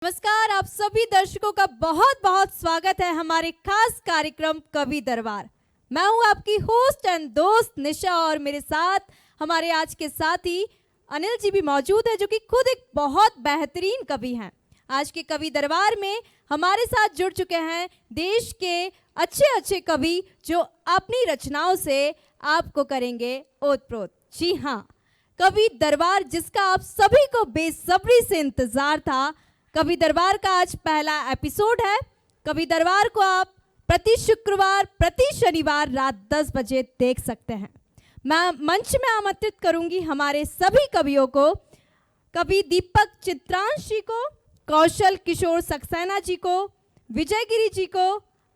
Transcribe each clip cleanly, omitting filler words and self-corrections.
नमस्कार, आप सभी दर्शकों का बहुत बहुत स्वागत है हमारे खास कार्यक्रम कवि दरबार। मैं हूं आपकी होस्ट एंड दोस्त निशा और मेरे साथ हमारे आज के साथी अनिल जी भी मौजूद है, जो कि खुद एक बहुत बेहतरीन कवि हैं। आज के कवि दरबार में हमारे साथ जुड़ चुके हैं देश के अच्छे अच्छे कवि, जो अपनी रचनाओं से आपको करेंगे ओतप्रोत। जी हाँ, कवि दरबार जिसका आप सभी को बेसब्री से इंतजार था, कवि दरबार का आज पहला एपिसोड है। कवि दरबार को आप प्रति शुक्रवार, प्रति शनिवार रात 10 बजे देख सकते हैं। मैं मंच में आमंत्रित करूंगी हमारे सभी कवियों को, कवि दीपक चित्रांशी को, कौशल किशोर सक्सेना जी को, विजय गिरी जी को,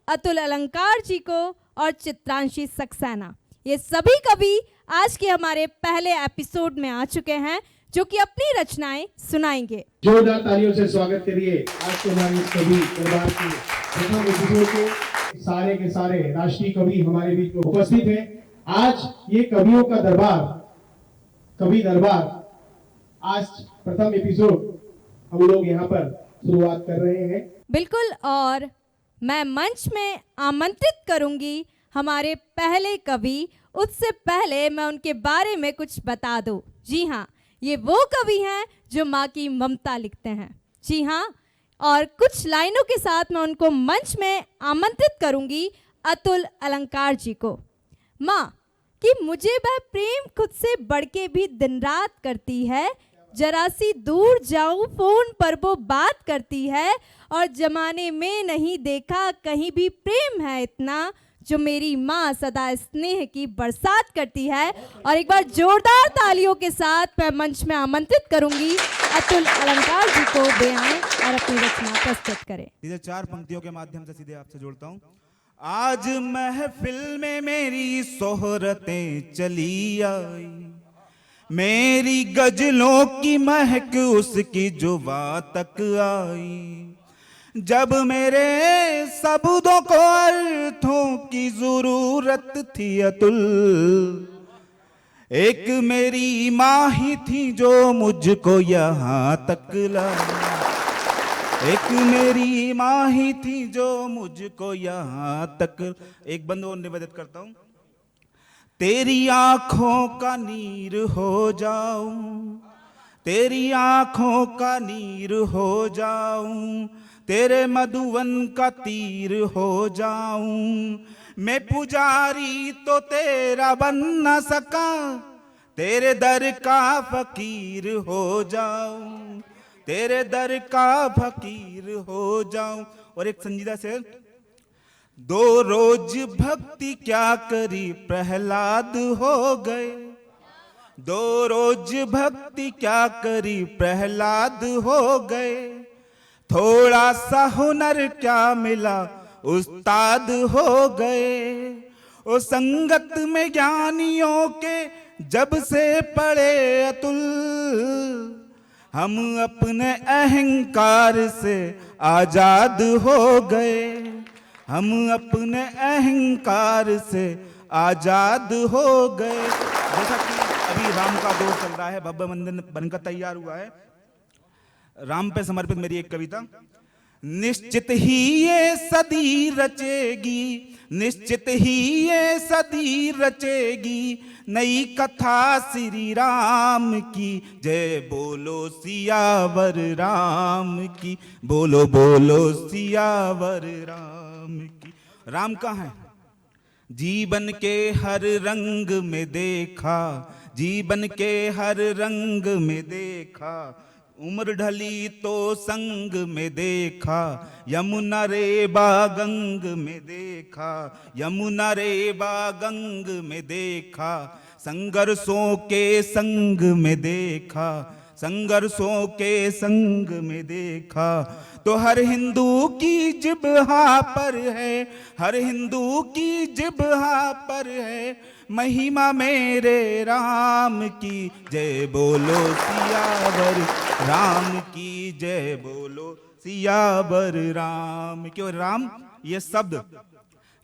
अतुल अलंकार जी को और चित्रांशी सक्सेना। ये सभी कवि आज के हमारे पहले एपिसोड में आ चुके हैं, जो कि अपनी रचनाएं सुनाएंगे। जोरदार तालियों से स्वागत करिए आज के हमारे कवि दरबार के प्रथम एपिसोड के सारे राष्ट्रीय कवि हमारे बीच में उपस्थित हैं। आज ये कवियों का दरबार, कवि दरबार, आज प्रथम एपिसोड हम लोग यहाँ पर शुरुआत कर रहे हैं। बिल्कुल, और मैं मंच में आमंत्रित करूंगी हमारे पहले कवि। उससे पहले मैं उनके बारे में कुछ बता दूं। जी हाँ, ये वो कवि हैं जो माँ की ममता लिखते हैं। जी हाँ, और कुछ लाइनों के साथ मैं उनको मंच में आमंत्रित करूंगी अतुल अलंकार जी को। माँ कि मुझे वह प्रेम खुद से बढ़ के भी दिन रात करती है, जरा सी दूर जाऊं फोन पर वो बात करती है, और जमाने में नहीं देखा कहीं भी प्रेम है इतना, जो मेरी माँ सदा स्नेह की बरसात करती है। और एक बार जोरदार तालियों के साथ मैं मंच में आमंत्रित करूंगी अतुल अलंकार जी को वे आएं और अपनी रचना प्रस्तुत करें। सीधे 4 पंक्तियों के माध्यम से सीधे आपसे जोड़ता हूँ। आज महफिल में मेरी सोहरतें चली आई, मेरी गजलों की महक उसकी जुबां तक आई, जब मेरे शब्दों को अर्थों की जरूरत थी अतुल, एक मेरी माँ ही थी जो मुझको यहाँ तक लाई, एक मेरी माँ ही थी जो मुझको यहाँ तक। एक बंद और निवेदित करता हूँ। तेरी आंखों का नीर हो जाऊं, तेरी आंखों का नीर हो जाऊं, तेरे मधुवन का तीर हो जाऊं, मैं पुजारी तो तेरा बन न सका, तेरे दर का फकीर हो जाऊं, तेरे दर का फकीर हो जाऊं। और एक संजीदा शेर। 2 रोज भक्ति क्या करी प्रहलाद हो गए, 2 रोज भक्ति क्या करी प्रहलाद हो गए, थोड़ा सा हुनर क्या मिला उस्ताद हो गए, ओ संगत में ज्ञानियों के जब से पड़े अतुल, हम अपने अहंकार से आजाद हो गए, हम अपने अहंकार से आजाद हो गए। जैसा कि अभी राम का दौर चल रहा है, भव्य मंदिर बनकर तैयार हुआ है, राम पे समर्पित मेरी एक कविता। निश्चित ही ये सदी रचेगी, निश्चित ही ये सदी रचेगी, नई कथा श्री राम की, जय बोलो सियावर राम की, बोलो बोलो सियावर राम की। राम कहाँ है? जीवन के हर रंग में देखा, जीवन के हर रंग में देखा, उम्र ढली तो संग में देखा, यमुना रे बागंग में देखा, यमुना रे बागंग में देखा, संघर्षों के संग में देखा, संघर्षों के संग में देखा, तो हर हिंदू की जिब्हा पर है, हर हिंदू की जिब्हा पर है, महिमा मेरे राम की, जय बोलो सियावर राम की, जय बोलो सियावर राम की। और राम ये शब्द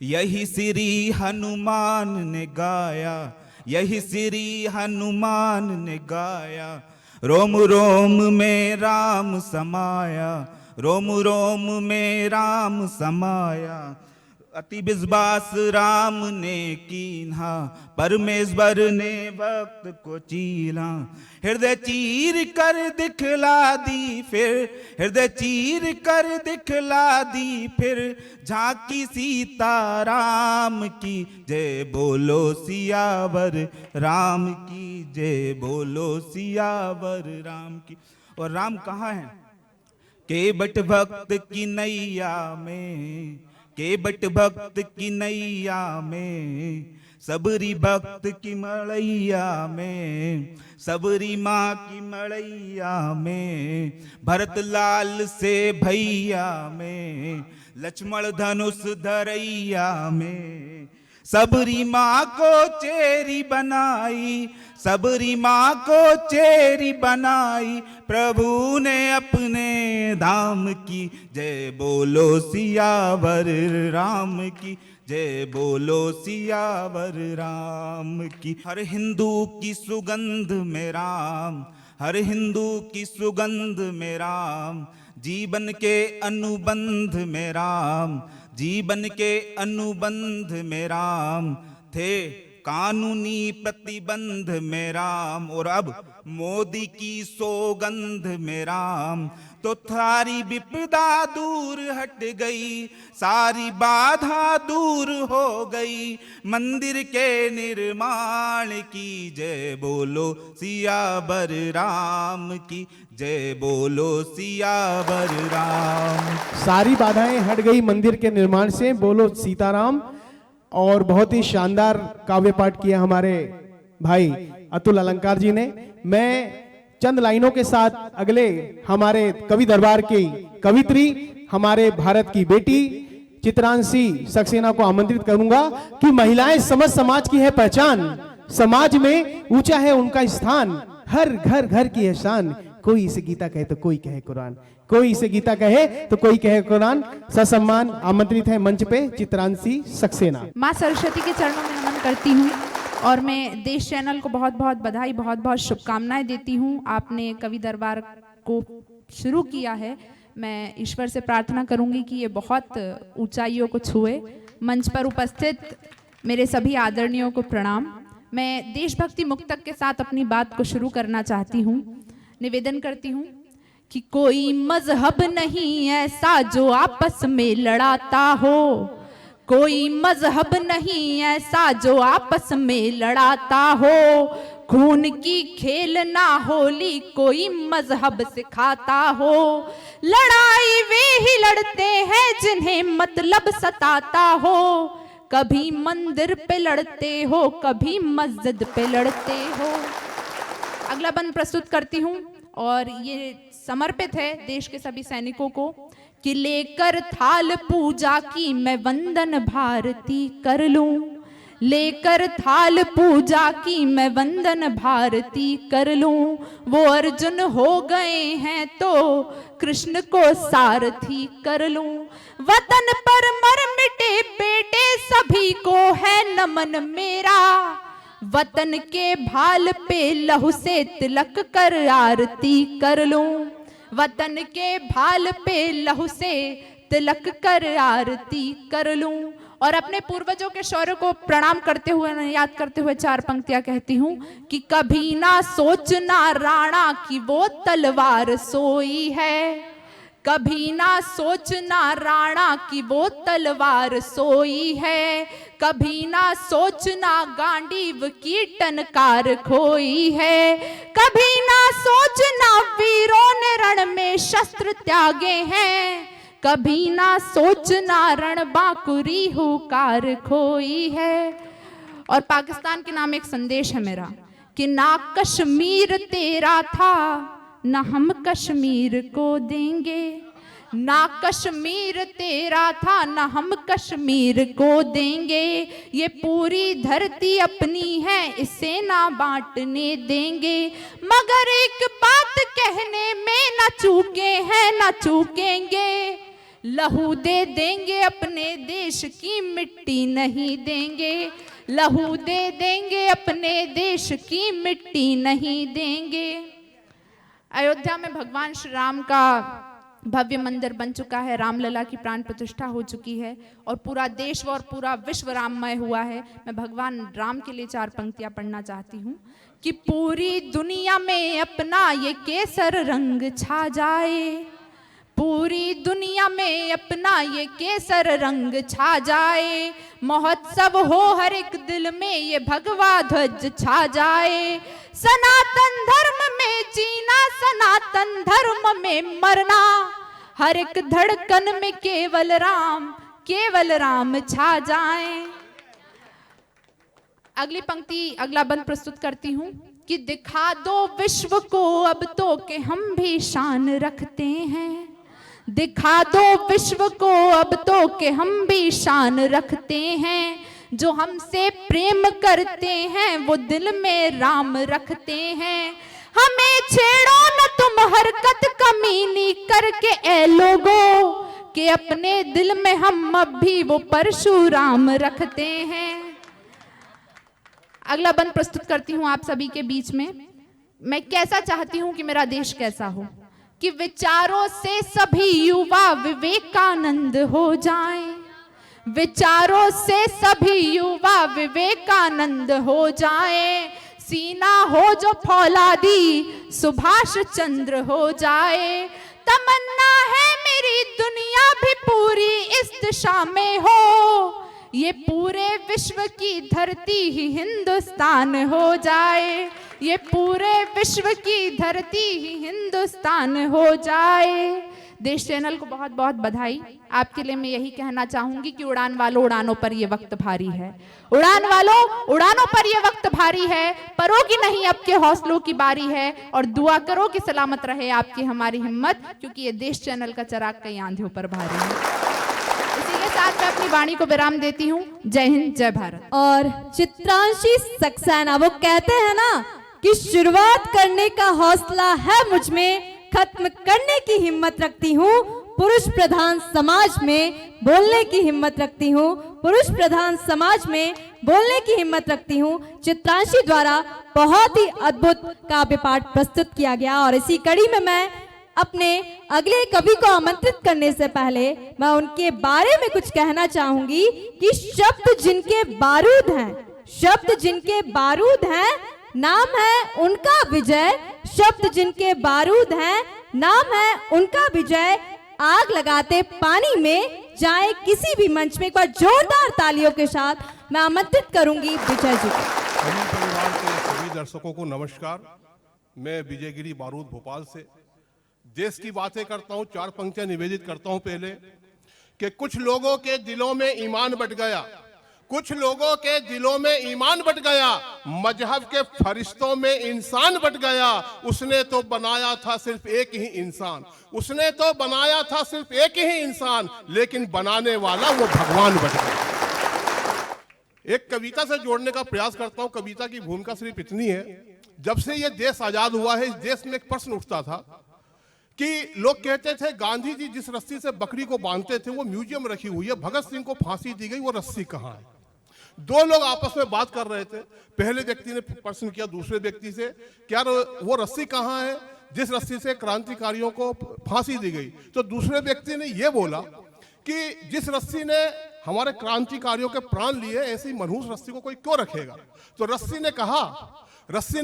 यही श्री हनुमान ने गाया, यही श्री हनुमान ने गाया, रोम रोम में राम समाया, रोम रोम में राम समाया, अति विश्वास राम ने कीन्हा, परमेश्वर ने भक्त को चीला। हृदय चीर कर दिखला दी फिर, हृदय चीर कर दिखला दी फिर, झांकी सीता राम की जय, बोलो सियावर राम की जय, बोलो सियावर राम की। और राम कहाँ है? केवट भक्त की नैया में, केवट भक्त की नैया में, सबरी भक्त की मड़ैया में, सबरी माँ की मड़ैया में, भरत लाल से भैया में, लक्ष्मण धनुष धरैया में, सबरी माँ को चेरी बनाई, सबरी माँ को चेरी बनाई, प्रभु ने अपने धाम की जय, बोलो सियावर राम की जय, बोलो सियावर राम की। हर हिंदू की सुगंध में राम, हर हिंदू की सुगंध में राम, जीवन के अनुबंध में राम, जीवन के अनुबंध में राम, थे कानूनी प्रतिबंध में राम, और अब मोदी की सौगंध में राम, तो सारी विपदा दूर हट गई, सारी बाधा दूर हो गई, मंदिर के निर्माण की जय, बोलो सियावर राम की जय, बोलो सियावर राम। सारी बाधाएं हट गई मंदिर के निर्माण से, बोलो सीताराम। और बहुत ही शानदार काव्य पाठ किया हमारे भाई अतुल अलंकार जी ने। मैं चंद लाइनों के साथ अगले हमारे कवि दरबार की कवित्री, हमारे भारत की बेटी चित्रांशी सक्सेना को आमंत्रित करूंगा कि महिलाएं समझ समाज की है पहचान, समाज में ऊंचा है उनका स्थान, हर घर घर की है शान, कोई इसे गीता कहे तो कोई कहे कुरान, कोई इसे गीता कहे तो कोई कहे कुरान। ससम्मान आमंत्रित है मंच पे चित्रांशी सक्सेना। माँ सरस्वती के चरणों में नमन करती हूँ और मैं देश चैनल को बहुत बहुत बधाई, बहुत बहुत शुभकामनाएं देती हूँ। आपने कवि दरबार को शुरू किया है, मैं ईश्वर से प्रार्थना करूंगी कि ये बहुत ऊंचाइयों को छुए। मंच पर उपस्थित मेरे सभी आदरणीयों को प्रणाम। मैं देशभक्ति मुक्तक के साथ अपनी बात को शुरू करना चाहती हूँ। निवेदन करती हूँ कि कोई मजहब नहीं ऐसा जो आपस में लड़ाता हो, कोई मजहब नहीं ऐसा जो आपस में लड़ाता हो, खून की खेल ना होली कोई मजहब सिखाता हो, लड़ाई वे ही लड़ते हैं जिन्हें मतलब सताता हो, कभी मंदिर पे लड़ते हो कभी मस्जिद पे लड़ते हो। अगला बंद प्रस्तुत करती हूँ और ये समर्पित है देश के सभी सैनिकों को कि लेकर थाल पूजा की मैं वंदन भारती कर लूं, लेकर थाल पूजा की मैं वंदन भारती कर लूं, वो अर्जुन हो गए हैं तो कृष्ण को सारथी कर लूं, वतन पर मर मिटे बेटे सभी को है नमन मेरा, वतन के भाल पे लहू से तिलक कर आरती कर लूं, वतन के भाल पे लहू से तिलक कर आरती कर लूं। और अपने पूर्वजों के शौर्य को प्रणाम करते हुए, याद करते हुए चार पंक्तियां कहती हूं कि कभी ना सोचना राणा की वो तलवार सोई है, कभी ना सोचना राणा की वो तलवार सोई है, कभी ना सोचना गांडीव की टनकार खोई है, कभी ना सोचना वीरों ने रण में शस्त्र त्यागे हैं, कभी ना सोचना रणबांकुरी हुकार खोई है। और पाकिस्तान के नाम एक संदेश है मेरा कि ना कश्मीर तेरा था ना हम कश्मीर को देंगे, ना कश्मीर तेरा था ना हम कश्मीर को देंगे, ये पूरी धरती अपनी है इसे ना बांटने देंगे, मगर एक बात कहने में ना चूके हैं ना चूकेंगे, लहू दे देंगे अपने देश की मिट्टी नहीं देंगे, लहू दे देंगे अपने देश की मिट्टी नहीं देंगे। अयोध्या में भगवान श्री राम का भव्य मंदिर बन चुका है, रामलला की प्राण प्रतिष्ठा हो चुकी है और पूरा देश और पूरा विश्व राममय हुआ है। मैं भगवान राम के लिए 4 पंक्तियां पढ़ना चाहती हूँ कि पूरी दुनिया में अपना ये केसर रंग छा जाए, पूरी दुनिया में अपना ये केसर रंग छा जाए, महोत्सव हो हर एक दिल में ये भगवा ध्वज छा जाए, सनातन धर्म में जीना, सनातन धर्म में मरना, हर एक धड़कन में केवल राम छा जाए। अगली पंक्ति, अगला बंद प्रस्तुत करती हूँ कि दिखा दो विश्व को अब तो कि हम भी शान रखते हैं, दिखा दो विश्व को अब तो कि हम भी शान रखते हैं, जो हमसे प्रेम करते हैं वो दिल में राम रखते हैं, हमें छेड़ो न तुम हरकत कमीनी करके ए लोगों, कि अपने दिल में हम अब भी वो परशुराम रखते हैं। अगला बंद प्रस्तुत करती हूँ आप सभी के बीच में। मैं कैसा चाहती हूँ कि मेरा देश कैसा हो, कि विचारों से सभी युवा विवेकानंद हो जाएं, विचारों से सभी युवा विवेकानंद हो जाएं, सीना हो जो फौलादी सुभाष चंद्र हो जाए, तमन्ना है मेरी दुनिया भी पूरी इस दिशा में हो, ये पूरे विश्व की धरती ही हिंदुस्तान हो जाए, ये पूरे विश्व की धरती ही हिंदुस्तान हो जाए। देश चैनल को बहुत बहुत बधाई। आपके लिए मैं यही कहना चाहूंगी कि उड़ान वालों उड़ानों पर ये वक्त भारी है, उड़ान वालों उड़ानों पर ये वक्त भारी है, परों की नहीं अब के हौसलों की बारी है, और दुआ करो कि सलामत रहे आपकी हमारी हिम्मत, क्योंकि ये देश चैनल का चराग कई आंधियों पर भारी है। इसी के साथ मैं अपनी वाणी को विराम देती हूँ। जय हिंद, जय भारत। और चित्रांशी सक्सेना वो कहते हैं ना कि शुरुआत करने का हौसला है मुझ में, खत्म करने की हिम्मत रखती हूँ, पुरुष प्रधान समाज में बोलने की हिम्मत रखती हूँ, पुरुष प्रधान समाज में बोलने की हिम्मत रखती हूँ। चित्रांशी द्वारा बहुत ही अद्भुत काव्य पाठ प्रस्तुत किया गया, और इसी कड़ी में मैं अपने अगले कवि को आमंत्रित करने से पहले मैं उनके बारे में कुछ कहना चाहूंगी कि शब्द जिनके बारूद हैं, शब्द जिनके बारूद हैं, नाम है उनका विजय, शब्द जिनके बारूद हैं, नाम है उनका विजय, आग लगाते पानी में जाए किसी भी मंच में। एक बार जोरदार तालियों के साथ मैं आमंत्रित करूंगी विजय जी को। सभी परिवार के सभी दर्शकों को नमस्कार। मैं विजयगिरी बारूद भोपाल से देश की बातें करता हूं। 4 पंक्तियां निवेदित करता हूं। पहले कि कुछ लोगों के दिलों में ईमान बट गया, कुछ लोगों के दिलों में ईमान बट गया, मजहब के फरिश्तों में इंसान बट गया, उसने तो बनाया था सिर्फ एक ही इंसान, उसने तो बनाया था सिर्फ एक ही इंसान, लेकिन बनाने वाला वो भगवान बट गया। एक कविता से जोड़ने का प्रयास करता हूं। कविता की भूमिका सिर्फ इतनी है, जब से ये देश आजाद हुआ है, इस देश में एक प्रश्न उठता था कि लोग कहते थे गांधी जी जिस रस्सी से बकरी को बांधते थे वो म्यूजियम रखी हुई है, भगत सिंह को फांसी दी गई, वो रस्सी कहाँ है? 2 लोग आपस में बात कर रहे थे। पहले व्यक्ति ने प्रश्न किया दूसरे व्यक्ति से, क्या वो रस्सी कहाँ है जिस रस्सी से क्रांतिकारियों को फांसी दी गई? तो दूसरे व्यक्ति ने यह बोला कि जिस रस्सी ने हमारे क्रांतिकारियों के प्राण लिए, ऐसी मनहूस रस्सी को कोई क्यों रखेगा? तो रस्सी ने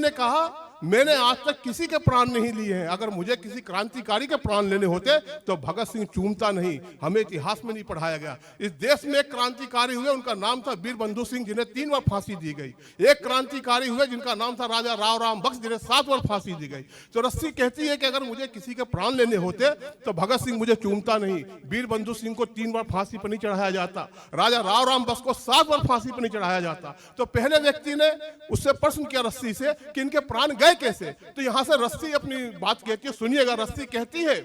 कहा मैंने आज तक किसी के प्राण नहीं लिए हैं, अगर मुझे किसी क्रांतिकारी के प्राण लेने होते तो भगत सिंह चूमता नहीं, हमें इतिहास में नहीं पढ़ाया गया। इस देश में एक क्रांतिकारी हुए, उनका नाम था वीर बंधु सिंह, जिन्हें 3 बार फांसी दी गई। एक क्रांतिकारी हुए जिनका नाम था राजा राव राम बख्श, जिन्हें 7 बार फांसी दी गई। तो रस्सी कहती है कि अगर मुझे किसी के प्राण लेने होते तो भगत सिंह मुझे चूमता नहीं, वीर बंधु सिंह को 3 बार फांसी पर नहीं चढ़ाया जाता, राजा राव राम बख्श को 7 बार फांसी पर नहीं चढ़ाया जाता। तो पहले व्यक्ति ने उससे प्रश्न किया रस्सी से कि इनके प्राण गए कैसे? तो यहां से रस्सी अपनी बात कहती है, सुनिएगा। रस्सी कहती है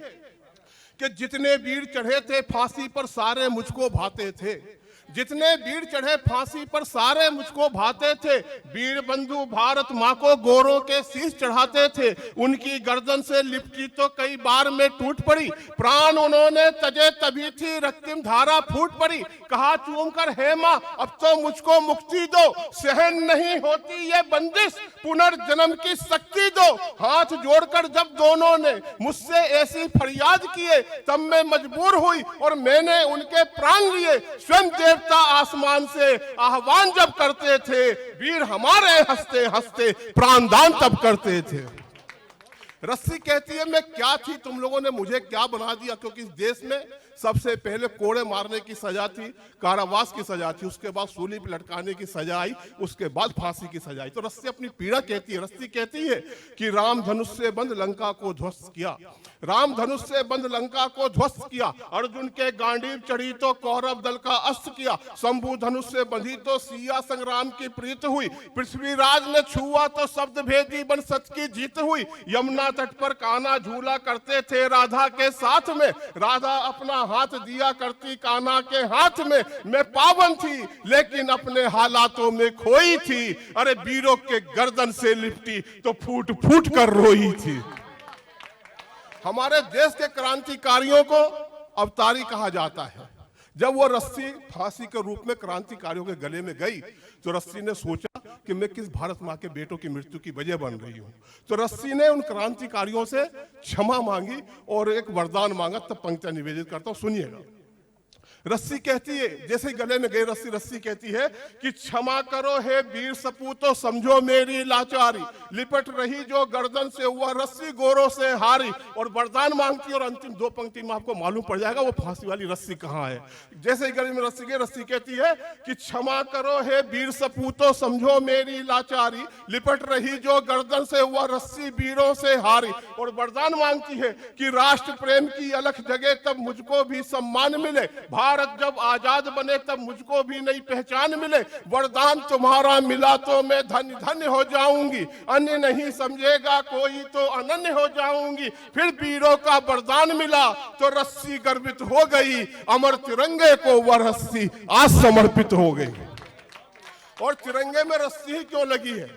कि जितने वीर चढ़े थे फांसी पर सारे मुझको भाते थे, जितने वीर चढ़े फांसी पर सारे मुझको भाते थे, वीर बंधु भारत माँ को गोरों के शीश चढ़ाते थे, उनकी गर्दन से लिपटी तो कई बार में टूट पड़ी, प्राण उन्होंने तजे तभी थी रक्तिम धारा फूट पड़ी, कहा चूम कर हे माँ अब तो मुझको मुक्ति दो, सहन नहीं होती ये बंदिश, पुनर्जन्म की शक्ति दो। हाथ जोड़कर जब दोनों ने मुझसे ऐसी फरियाद किए, तब मैं मजबूर हुई और मैंने उनके प्राण लिए। स्वयं देवता आसमान से आह्वान जब करते थे, वीर हमारे हंसते हंसते प्राणदान तब करते थे। रस्सी कहती है मैं क्या थी, तुम लोगों ने मुझे क्या बना दिया, क्योंकि इस देश में सबसे पहले कोड़े मारने की सजा थी, कारावास की सजा थी, उसके बाद सूली पे लटकाने की सजा आई, उसके बाद फांसी की सजा आई। तो रस्सी अपनी पीड़ा कहती है। रस्सी कहती है कि राम धनुष से बंद लंका को ध्वस्त किया, राम धनुष से बंद लंका को ध्वस्त किया, अर्जुन के गांडीव चढ़ी तो कौरव दल का अस्त किया, शंभु धनुष से बंधी तो सिया संग्राम की प्रीत हुई, पृथ्वीराज ने छुआ तो शब्द भेदी बन सच की जीत हुई, यमुना तट पर कान्हा झूला करते थे राधा के साथ में, राधा अपना हाथ दिया करती कान्हा के हाथ में, मैं पावन थी लेकिन अपने हालातों में खोई थी, अरे वीरों के गर्दन से लिपटी तो फूट फूट कर रोई थी। हमारे देश के क्रांतिकारियों को अवतारी कहा जाता है। जब वो रस्सी फांसी के रूप में क्रांतिकारियों के गले में गई तो रस्सी ने सोचा कि मैं किस भारत माँ के बेटों की मृत्यु की वजह बन रही हूँ। तो रस्सी ने उन क्रांतिकारियों से क्षमा मांगी और एक वरदान मांगा। तब पंक्तियां निवेदित करता हूँ, सुनिएगा। रस्सी कहती है, जैसे ही गले में गई रस्सी कहती है कि क्षमा करो हे वीर सपूतो, समझो मेरी लाचारी, लिपट रही जो गर्दन से हुआ रस्सी गोरों से हारी, और वरदान मांगती। और अंतिम दो पंक्ति में आपको मालूम पड़ जाएगा वो फांसी वाली रस्सी कहाँ है। जैसे ही गले में रस्सी गई, रस्सी कहती है कि क्षमा करो हे वीर सपूतो, समझो मेरी लाचारी, लिपट रही जो गर्दन से हुआ रस्सी वीरों से हारी, और वरदान मांगती है कि राष्ट्र प्रेम की अलख जगे तब मुझको भी सम्मान मिले, भारत जब आजाद बने तब मुझको भी नई पहचान मिले, वरदान तुम्हारा मिला तो मैं धन्य धन्य हो जाऊंगी, अन्य नहीं समझेगा कोई तो अनन्य हो जाऊंगी। फिर वीरों का वरदान मिला तो रस्सी गर्वित हो गई, अमर तिरंगे को वह रस्सी आज समर्पित हो गई। और तिरंगे में रस्सी ही क्यों लगी है?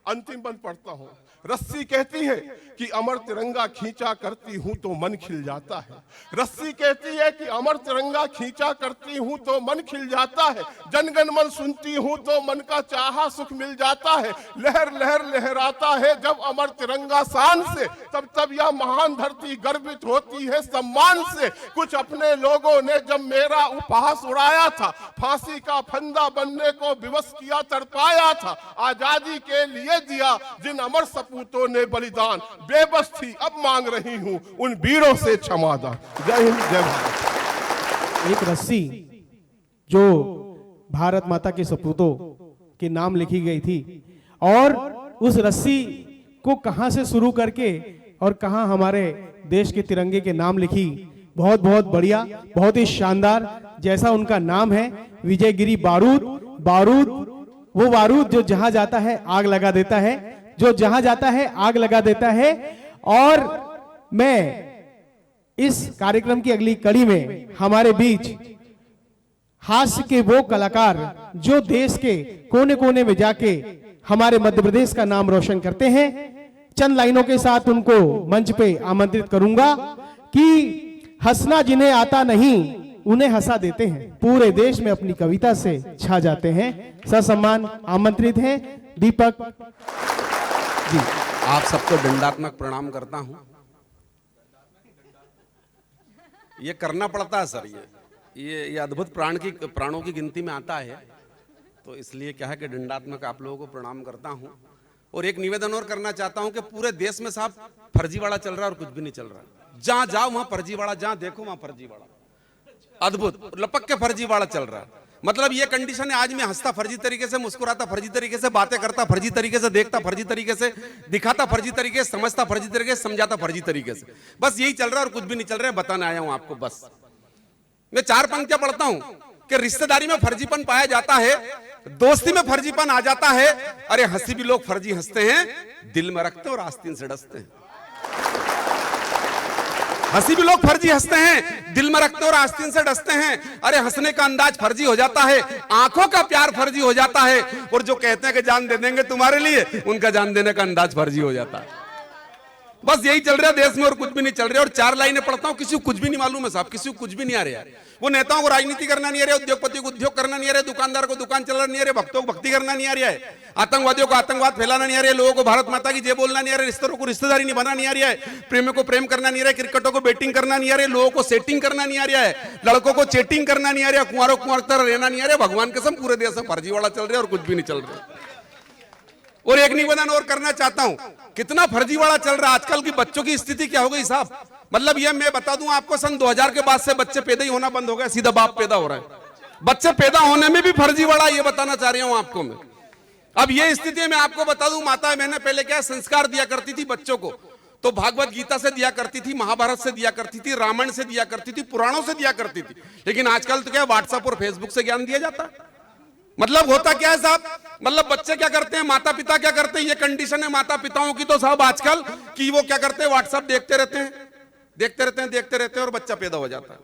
अंतिम बंद पढ़ता हूं। रस्सी कहती है कि अमर तिरंगा खींचा करती हूं तो मन खिल जाता है। रस्सी कहती है कि अमर तिरंगा खींचा करती हूं तो मन खिल जाता है, जनगण मन सुनती हूं तो मन का चाहा सुख मिल जाता है, लहर लहर लहराता है जब अमर तिरंगा शान से, तब तब यह महान धरती गर्वित होती है सम्मान से। कुछ अपने लोगों ने जब मेरा उपहास उड़ाया था, फांसी का फंदा बनने को विवश किया तड़पाया था, आजादी के लिए दिया जिन अमर सपूतों ने बलिदान, बेबस थी अब मांग रही हूं उन वीरों से क्षमादान। जय हिंद जय भारत। एक रस्सी जो भारत माता के सपूतों के नाम लिखी गई थी, और उस रस्सी को कहां से शुरू करके और कहां हमारे देश के तिरंगे के नाम लिखी, बहुत बहुत बढ़िया, बहुत ही शानदार। जैसा उनका नाम है विजयगिरी बारूद, बारूद वो बारूद जो जहां जाता है आग लगा देता है, जो जहां जाता है आग लगा देता है। और मैं इस कार्यक्रम की अगली कड़ी में हमारे बीच हास्य के वो कलाकार जो देश के कोने कोने में जाके हमारे मध्य प्रदेश का नाम रोशन करते हैं, चंद लाइनों के साथ उनको मंच पे आमंत्रित करूंगा कि हंसना जिन्हें आता नहीं उन्हें हंसा देते हैं, पूरे देश में अपनी कविता से छा जाते हैं। ससम्मान आमंत्रित हैं दीपक जी। आप सबको दंडात्मक प्रणाम करता हूं। ये करना पड़ता है सर, ये अद्भुत प्राणों की गिनती में आता है, तो इसलिए क्या है कि दंडात्मक आप लोगों को प्रणाम करता हूं। और एक निवेदन और करना चाहता हूं कि पूरे देश में साहब फर्जीवाड़ा चल रहा है और कुछ भी नहीं चल रहा। जहां जाओ वहां फर्जीवाड़ा, जहां देखो वहां फर्जीवाड़ा, अद्भुत लपक के फर्जीवाड़ा चल रहा है। मतलब ये कंडीशन है, आज मैं हंसता फर्जी तरीके से, मुस्कुराता फर्जी तरीके से, बातें करता फर्जी तरीके से, देखता फर्जी तरीके से, दिखाता फर्जी तरीके से, समझता फर्जी तरीके से, समझाता फर्जी तरीके से, बस यही चल रहा है और कुछ भी नहीं चल रहा है। बताने आया हूं आपको। बस मैं 4 पंक्तियां पढ़ता हूं कि रिश्तेदारी में फर्जीपन पाया जाता है, दोस्ती में फर्जीपन आ जाता है, अरे हंसी भी लोग फर्जी हंसते हैं, दिल में रखते और आस्तीन से डसते हैं। हंसी भी लोग फर्जी हंसते हैं, दिल में रखते हैं और आस्तीन से डसते हैं। अरे हंसने का अंदाज फर्जी हो जाता है, आंखों का प्यार फर्जी हो जाता है, और जो कहते हैं कि जान दे देंगे तुम्हारे लिए, उनका जान देने का अंदाज फर्जी हो जाता है। बस यही चल रहा है देश में और कुछ भी नहीं चल रहा। और 4 लाइनें पढ़ता हूं, किसी को कुछ भी नहीं मालूम है साहब, किसी को कुछ भी नहीं आ रहा है। वो नेताओं को राजनीति करना नहीं आ रहा है, उद्योगपति को उद्योग करना नहीं आ रहा है, दुकानदार को दुकान चलाना नहीं आ रहा है, भक्तों को भक्ति करना नहीं आ रहा है, आतंकवादियों को आतंकवाद फैलाना नहीं आ रहा है, लोगों को भारत माता की जय बोलना नहीं आ रहा है, रिश्तेदारों को रिश्तेदारी निभाना नहीं आ रहा है, प्रेमियों को प्रेम करना नहीं आ रहा है, क्रिकेटों को बैटिंग करना नहीं आ रहा है, लोगों को सेटिंग करना नहीं आ रहा है, लड़कों को चेटिंग करना नहीं आ रहा है, कुंवारों कुंवारता रहना नहीं आ रहा है। भगवान कसम पूरे देश में फर्जीवाड़ा चल रहा है और कुछ भी नहीं चल रहा। और एक निवेदन और करना चाहता हूं, कितना फर्जीवाड़ा चल रहा है आजकल की बच्चों की स्थिति क्या हो गई साहब। मतलब ये मैं बता दूं आपको, सन 2000 के बाद से बच्चे पैदा ही होना बंद हो गया, सीधा बाप पैदा हो रहा है। बच्चे पैदा होने में भी फर्जीवाड़ा, ये बताना चाह रही हूं आपको मैं। अब ये स्थिति मैं आपको बता दूं, माता मैंने पहले क्या संस्कार दिया करती थी बच्चों को, तो भागवत गीता से दिया करती थी, महाभारत से दिया करती थी, रामायण से दिया करती थी, पुराणों से दिया करती थी। लेकिन आजकल तो क्या व्हाट्सएप और फेसबुक से ज्ञान दिया जाता है। मतलब होता क्या है साहब, मतलब बच्चे क्या करते हैं, माता पिता क्या करते हैं, ये कंडीशन है माता पिताओं की तो साहब आजकल कि वो क्या करते हैं, व्हाट्सएप देखते रहते हैं और बच्चा पैदा हो जाता है।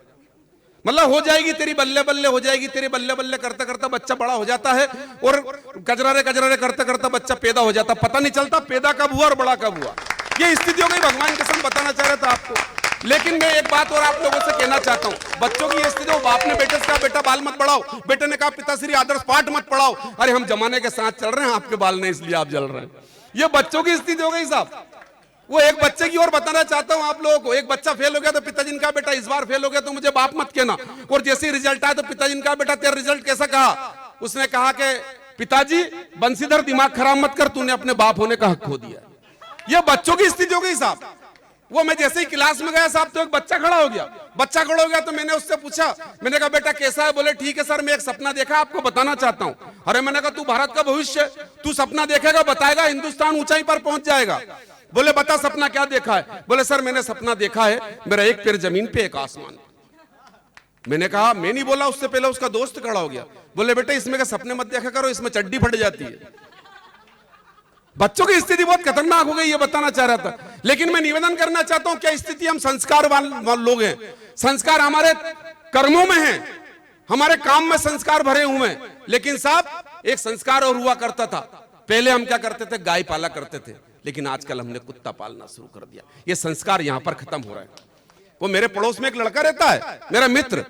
मतलब हो जाएगी तेरी बल्ले बल्ले, हो जाएगी तेरी बल्ले बल्ले करते करते बच्चा बड़ा हो जाता है और गजरारे गजरारे करते करते बच्चा पैदा हो जाता, पता नहीं चलता पैदा कब हुआ और बड़ा कब हुआ। ये स्थिति हो गई, भगवान कसम बताना चाह रहा था आपको। लेकिन मैं एक बात और आप लोगों से कहना चाहता हूं, बच्चों की ये स्थिति हो, बाप ने बेटे से कहा बेटा बाल मत बढ़ाओ, बेटे ने कहा पिताश्री आदर्श पाठ मत पढ़ाओ। अरे हम जमाने के साथ चल रहे हैं, आपके बाल नहीं इसलिए आप जल रहे हैं। ये बच्चों की स्थिति हो गई साहब। वो एक बच्चे की और बताना चाहता हूं आप लोगों को, एक बच्चा फेल हो गया तो पिताजी ने कहा बेटा इस बार फेल हो गया तो मुझे बाप मत कहना, और जैसे ही रिजल्ट आया तो पिताजी ने कहा बेटा तेरा रिजल्ट कैसा कहा। उसने कहा कि पिताजी बंसीधर दिमाग खराब मत कर, तूने अपने बाप होने का हक खो दिया। ये बच्चों की स्थिति हो गई साहब। वो मैं जैसे ही क्लास में गया साहब तो एक बच्चा खड़ा हो गया, तो मैंने उससे पूछा, मैंने कहा बेटा कैसा है, बोले ठीक है सर मैं एक सपना देखा आपको बताना चाहता हूं। अरे मैंने कहा तू भारत का भविष्य, तू सपना देखेगा बताएगा हिंदुस्तान ऊंचाई पर पहुंच जाएगा। बोले बता सपना क्या देखा है। बोले सर मैंने सपना देखा है मेरा एक पैर जमीन पे एक आसमान। मैंने कहा मैं नहीं बोला, उससे पहले उसका दोस्त खड़ा हो गया, बोले बेटा इसमें का सपने मत देखा करो, इसमें चड्डी फट जाती है। बच्चों की स्थिति बहुत खतरनाक हो गई, ये बताना चाह रहा था। लेकिन मैं निवेदन करना चाहता हूं, क्या स्थिति, हम संस्कारवान लोग हैं, संस्कार हमारे कर्मों में हैं, हमारे काम में संस्कार भरे हुए हैं। लेकिन साहब एक संस्कार और हुआ करता था, पहले हम क्या करते थे, गाय पाला करते थे, लेकिन आजकल हमने कुत्ता पालना शुरू कर दिया। ये संस्कार यहां पर खत्म हो रहा है। वो मेरे पड़ोस में एक लड़का रहता है, मेरा मित्र,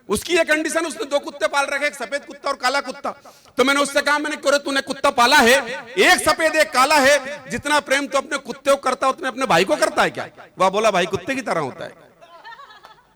उसकी ये कंडीशन, उसने 2 कुत्ते पाल रखे, एक सफेद कुत्ता और काला कुत्ता। तो मैंने उससे कहा, मैंने क्यों तूने कुत्ता पाला है, एक सफेद एक काला है, जितना प्रेम तो अपने कुत्ते को करता उतने अपने भाई को करता है क्या। वह बोला भाई कुत्ते की तरह होता है।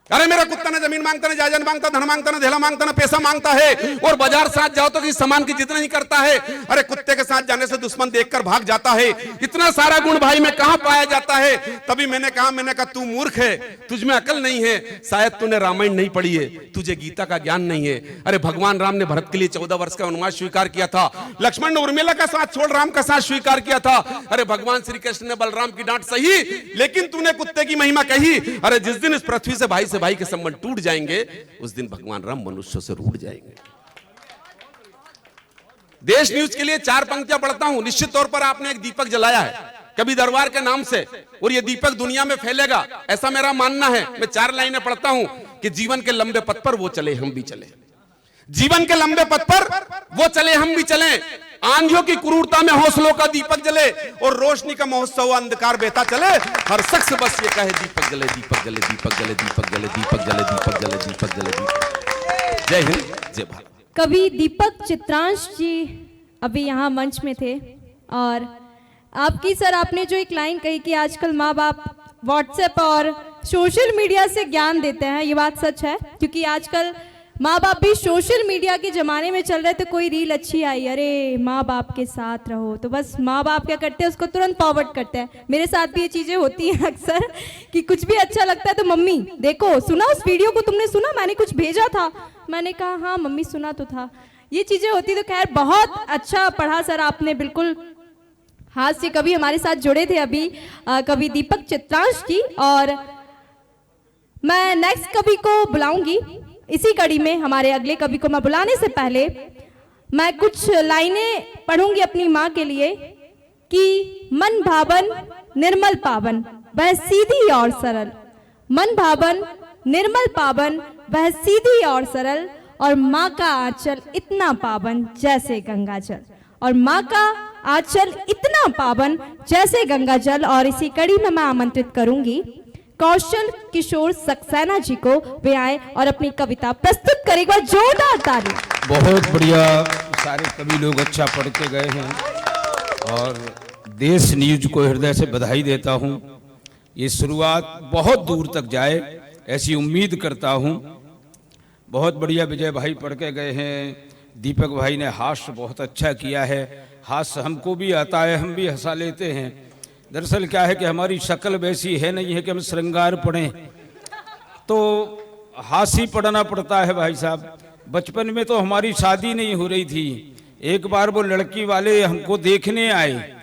अरे मेरा कुत्ता ना जमीन मांगता, ना जायदाद मांगता, धन मांगता, ना धेला मांगता, ना पैसा मांगता है, और बाजार साथ जाओ तो कि सामान की जितना ही करता है। अरे कुत्ते के साथ जाने से दुश्मन देखकर भाग जाता है। इतना सारा गुण भाई में कहां पाया जाता है। तभी मैंने कहा तू मूर्ख है, तुझमें अकल नहीं है, शायद तूने रामायण नहीं पढ़ी है, तुझे गीता का ज्ञान नहीं है। अरे भगवान राम ने भरत के लिए 14 वर्ष का वनवास स्वीकार किया था, लक्ष्मण ने उर्मिला का साथ छोड़ राम का साथ स्वीकार किया था। अरे भगवान श्री कृष्ण ने बलराम की डांट सही, लेकिन तूने कुत्ते की महिमा कही। अरे जिस दिन इस पृथ्वी से भाई के संबंध टूट जाएंगे, उस दिन भगवान राम मनुष्यों से रूठ जाएंगे। देश न्यूज के लिए 4 पंक्तियां पढ़ता हूं। निश्चित तौर पर आपने एक दीपक जलाया है कवि दरबार के नाम से, और यह दीपक दुनिया में फैलेगा, ऐसा मेरा मानना है। मैं 4 लाइनें पढ़ता हूं कि जीवन के लंबे पथ पर वो चले हम भी चले, जीवन के लंबे पथ पर वो चले हम भी चले, आंधियों की क्रूरता में हौसलों का दीपक जले, और रोशनी का महोत्सव अंधकार बहता चले, हर शख्स बस ये कहे दीपक जले, दीपक जले, दीपक जले, दीपक जले, दीपक जले, दीपक जले, दीपक जले, दीपक। जय हिंद, जय भारत। कवि दीपक चित्रांश जी अभी यहाँ मंच में थे, और आपकी सर आपने जो एक लाइन कही कि आजकल माँ बाप व्हाट्सएप और सोशल मीडिया से ज्ञान देते हैं, ये बात सच है। क्योंकि आजकल माँ बाप भी सोशल मीडिया के ज़माने में चल रहे, तो कोई रील अच्छी आई, अरे माँ बाप के साथ रहो, तो बस माँ बाप क्या करते हैं उसको तुरंत फॉरवर्ड करते हैं। मेरे साथ भी ये चीज़ें होती हैं अक्सर कि कुछ भी अच्छा लगता है तो मम्मी देखो, सुना उस वीडियो को, तुमने सुना मैंने कुछ भेजा था, मैंने कहा हाँ मम्मी सुना तो था। ये चीज़ें होती, तो खैर बहुत अच्छा पढ़ा सर आपने, बिल्कुल हाथ से कवि हमारे साथ जुड़े थे अभी कवि दीपक चित्रांश जी। और मैं नेक्स्ट कवि को बुलाऊंगी इसी कड़ी में। हमारे अगले कवि को मैं बुलाने से पहले मैं कुछ लाइनें पढ़ूंगी अपनी माँ के लिए कि मन भावन निर्मल पावन, वह सीधी और सरल, मन भावन, निर्मल पावन, वह सीधी और सरल, और माँ का आंचल इतना पावन जैसे गंगा जल, और माँ का आंचल इतना पावन जैसे गंगा जल। और इसी कड़ी में मैं आमंत्रित करूंगी कौशल किशोर सक्सेना जी को, वे आए और अपनी कविता प्रस्तुत करेगा। जोरदार ताली। बहुत बढ़िया, सारे कवि लोग अच्छा पढ़ के गए हैं और देश न्यूज को हृदय से बधाई देता हूं। ये शुरुआत बहुत दूर तक जाए ऐसी उम्मीद करता हूं। बहुत बढ़िया विजय भाई पढ़ के गए हैं, दीपक भाई ने हास्य बहुत अच्छा किया है। हास्य हमको भी आता है, हम भी हंसा लेते हैं। दरअसल क्या है कि हमारी शक्ल वैसी है नहीं है कि हम श्रृंगार पढ़ें, तो हास्य पढ़ना पड़ता है भाई साहब। बचपन में तो हमारी शादी नहीं हो रही थी, एक बार वो लड़की वाले हमको देखने आए,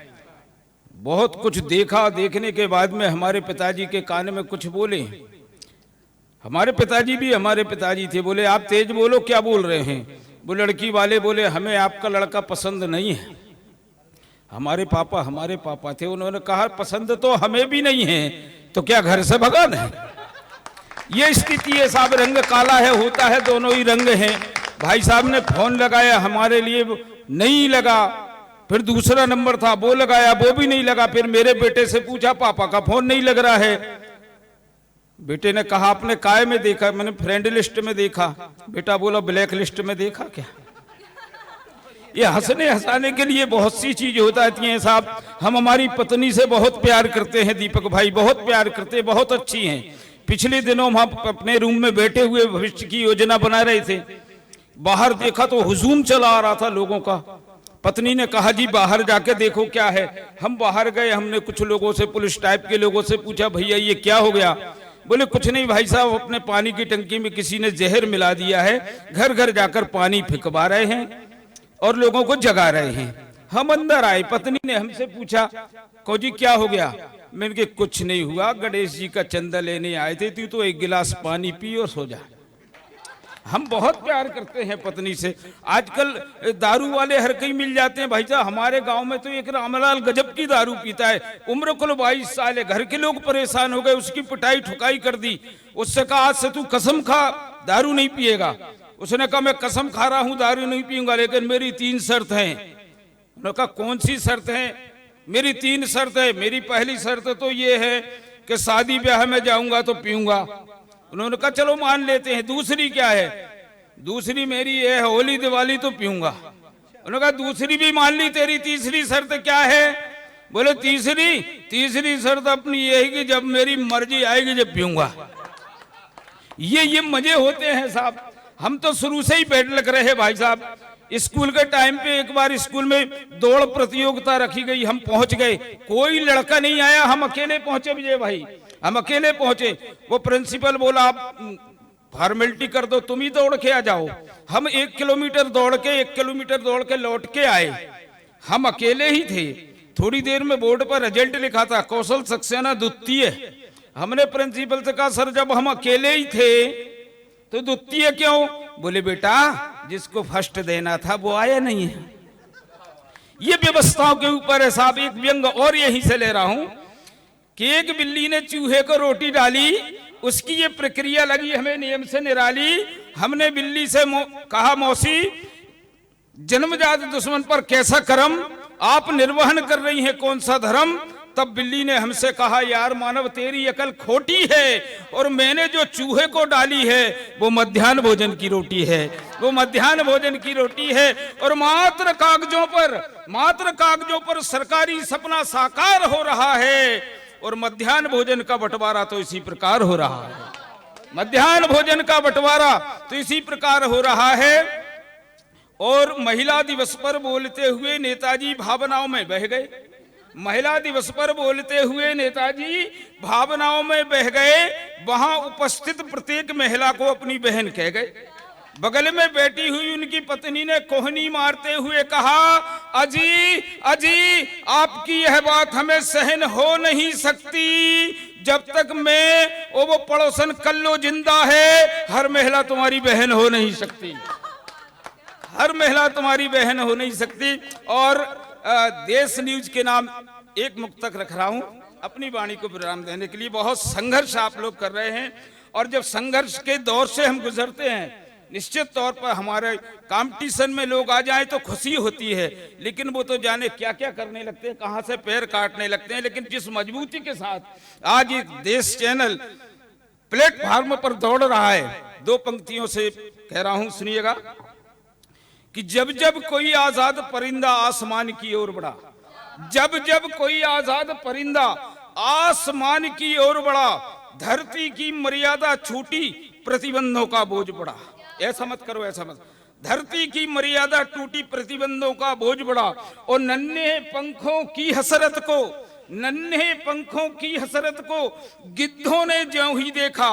बहुत कुछ देखा, देखने के बाद में हमारे पिताजी के कान में कुछ बोले। हमारे पिताजी भी हमारे पिताजी थे, बोले आप तेज बोलो, क्या बोल रहे हैं? वो लड़की वाले बोले हमें आपका लड़का पसंद नहीं है। हमारे पापा थे, उन्होंने कहा पसंद तो हमें भी नहीं है, तो क्या घर से भगाना है? ये स्थिति है साहब, रंग काला है, होता है दोनों ही रंग हैं। भाई साहब ने फोन लगाया, हमारे लिए नहीं लगा, फिर दूसरा नंबर था वो लगाया, वो भी नहीं लगा। फिर मेरे बेटे से पूछा, पापा का फोन नहीं लग रहा है। बेटे ने कहा आपने काय में देखा? मैंने फ्रेंड लिस्ट में देखा। बेटा बोला ब्लैक लिस्ट में देखा क्या? ये हंसने हंसाने के लिए बहुत सी चीज होता है साहब। हम हमारी पत्नी से बहुत प्यार करते हैं, दीपक भाई बहुत प्यार करते हैं, बहुत अच्छी हैं। पिछले दिनों हम अपने रूम में बैठे हुए भविष्य की योजना बना रहे थे, बाहर देखा तो हुजूम चला आ रहा था लोगों का। पत्नी ने कहा जी बाहर जाके देखो क्या है। हम बाहर गए, हमने कुछ लोगों से, पुलिस टाइप के लोगों से पूछा भैया ये क्या हो गया? बोले कुछ नहीं भाई साहब, अपने पानी की टंकी में किसी ने जहर मिला दिया है, घर घर जाकर पानी फिकवा रहे हैं और लोगों को जगा रहे हैं। हम अंदर आए, पत्नी ने हमसे पूछा को जी क्या हो गया? मैंने कहा कुछ नहीं हुआ, गणेश जी का चंदा लेने आए थे, तू तो एक गिलास पानी पी और सो जा। हम बहुत प्यार करते हैं पत्नी से। आजकल दारू वाले हर कहीं मिल जाते हैं भाई साहब। हमारे गांव में तो एक रामलाल गजब की दारू पीता है, उम्र कुल 22 साल है। घर के लोग परेशान हो गए, उसकी पिटाई ठुकाई कर दी। उससे कहा आज से तू कसम खा दारू नहीं पिएगा। उसने कहा मैं कसम खा रहा हूं दारू नहीं पीऊंगा, लेकिन मेरी 3 शर्त हैं। उन्होंने कहा कौन सी शर्त है? मेरी 3 शर्त है। मेरी पहली शर्त तो ये है कि शादी ब्याह में जाऊंगा तो पीऊंगा। उन्होंने कहा चलो मान लेते हैं। दूसरी क्या है? दूसरी मेरी ये है होली दिवाली तो पीऊंगा। उन्होंने कहा दूसरी भी मान ली, तेरी तीसरी शर्त क्या है? बोले तीसरी शर्त अपनी ये है कि जब मेरी मर्जी आएगी जब पीऊंगा। ये मजे होते हैं साहब। हम तो शुरू से ही बैठ लग रहे भाई साहब। स्कूल के टाइम पे एक बार स्कूल में दौड़ प्रतियोगिता रखी गई, हम पहुंच गए, कोई लड़का नहीं आया, हम अकेले पहुंचे विजय भाई, हम अकेले पहुंचे। वो प्रिंसिपल बोला आप फॉर्मेलिटी कर दो, तुम ही दौड़ के आ जाओ। हम 1 किलोमीटर दौड़ के लौट के आए, हम अकेले ही थे। थोड़ी देर में बोर्ड पर रिजल्ट लिखा था कौशल सक्सेना द्वितीय। हमने प्रिंसिपल से कहा सर जब हम अकेले ही थे तो द्वितीय क्यों? बोले बेटा जिसको फर्स्ट देना था वो आया नहीं है। ये व्यवस्थाओं के ऊपर है साहब। एक व्यंग और यहीं से ले रहा हूं कि एक बिल्ली ने चूहे को रोटी डाली, उसकी ये प्रक्रिया लगी हमें नियम से निराली। हमने बिल्ली से कहा मौसी जन्मजात दुश्मन पर कैसा करम, आप निर्वहन कर रही हैं कौन सा धर्म? तब बिल्ली ने हमसे कहा यार मानव तेरी अकल खोटी है, और मैंने जो चूहे को डाली है वो मध्याह्न भोजन की रोटी है, वो मध्याह्न भोजन की रोटी है। और मात्र कागजों पर सरकारी सपना साकार हो रहा है, और मध्याह्न भोजन का बंटवारा तो इसी प्रकार हो रहा है। मध्याह्न भोजन का बंटवारा तो इसी प्रकार हो रहा है। और महिला दिवस पर बोलते हुए नेताजी भावनाओं में बह गए। महिला दिवस पर बोलते हुए नेताजी भावनाओं में बह गए। वहां उपस्थित प्रत्येक महिला को अपनी बहन कह गए। बगल में बैठी हुई उनकी पत्नी ने कोहनी मारते हुए कहा अजी आपकी यह बात हमें सहन हो नहीं सकती, जब तक मैं और वो पड़ोसन कल्लो जिंदा है हर महिला तुम्हारी बहन हो नहीं सकती, हर महिला तुम्हारी बहन हो नहीं सकती। और देश न्यूज के नाम एक मुक्तक रख रहा हूं। अपनी वाणी को विराम देने के लिए। बहुत संघर्ष आप लोग कर रहे हैं और जब संघर्ष के दौर से हम गुजरते हैं, निश्चित तौर पर हमारे कंपटीशन में लोग आ जाएं तो खुशी होती है, लेकिन वो तो जाने क्या क्या करने लगते हैं, कहां से पैर काटने लगते हैं। लेकिन जिस मजबूती के साथ आज ये देश चैनल प्लेटफार्म पर दौड़ रहा है, दो पंक्तियों से कह रहा हूं, सुनिएगा कि जब जब कोई आजाद परिंदा आसमान की ओर बढ़ा, जब जब कोई आजाद परिंदा आसमान की ओर बढ़ा, धरती की मर्यादा छूटी, प्रतिबंधों का बोझ बढ़ा। ऐसा मत करो, ऐसा मत। धरती की मर्यादा टूटी, प्रतिबंधों का बोझ बढ़ा, और नन्हे पंखों की हसरत को, नन्हे पंखों की हसरत को गिद्धों ने ज्यों ही देखा,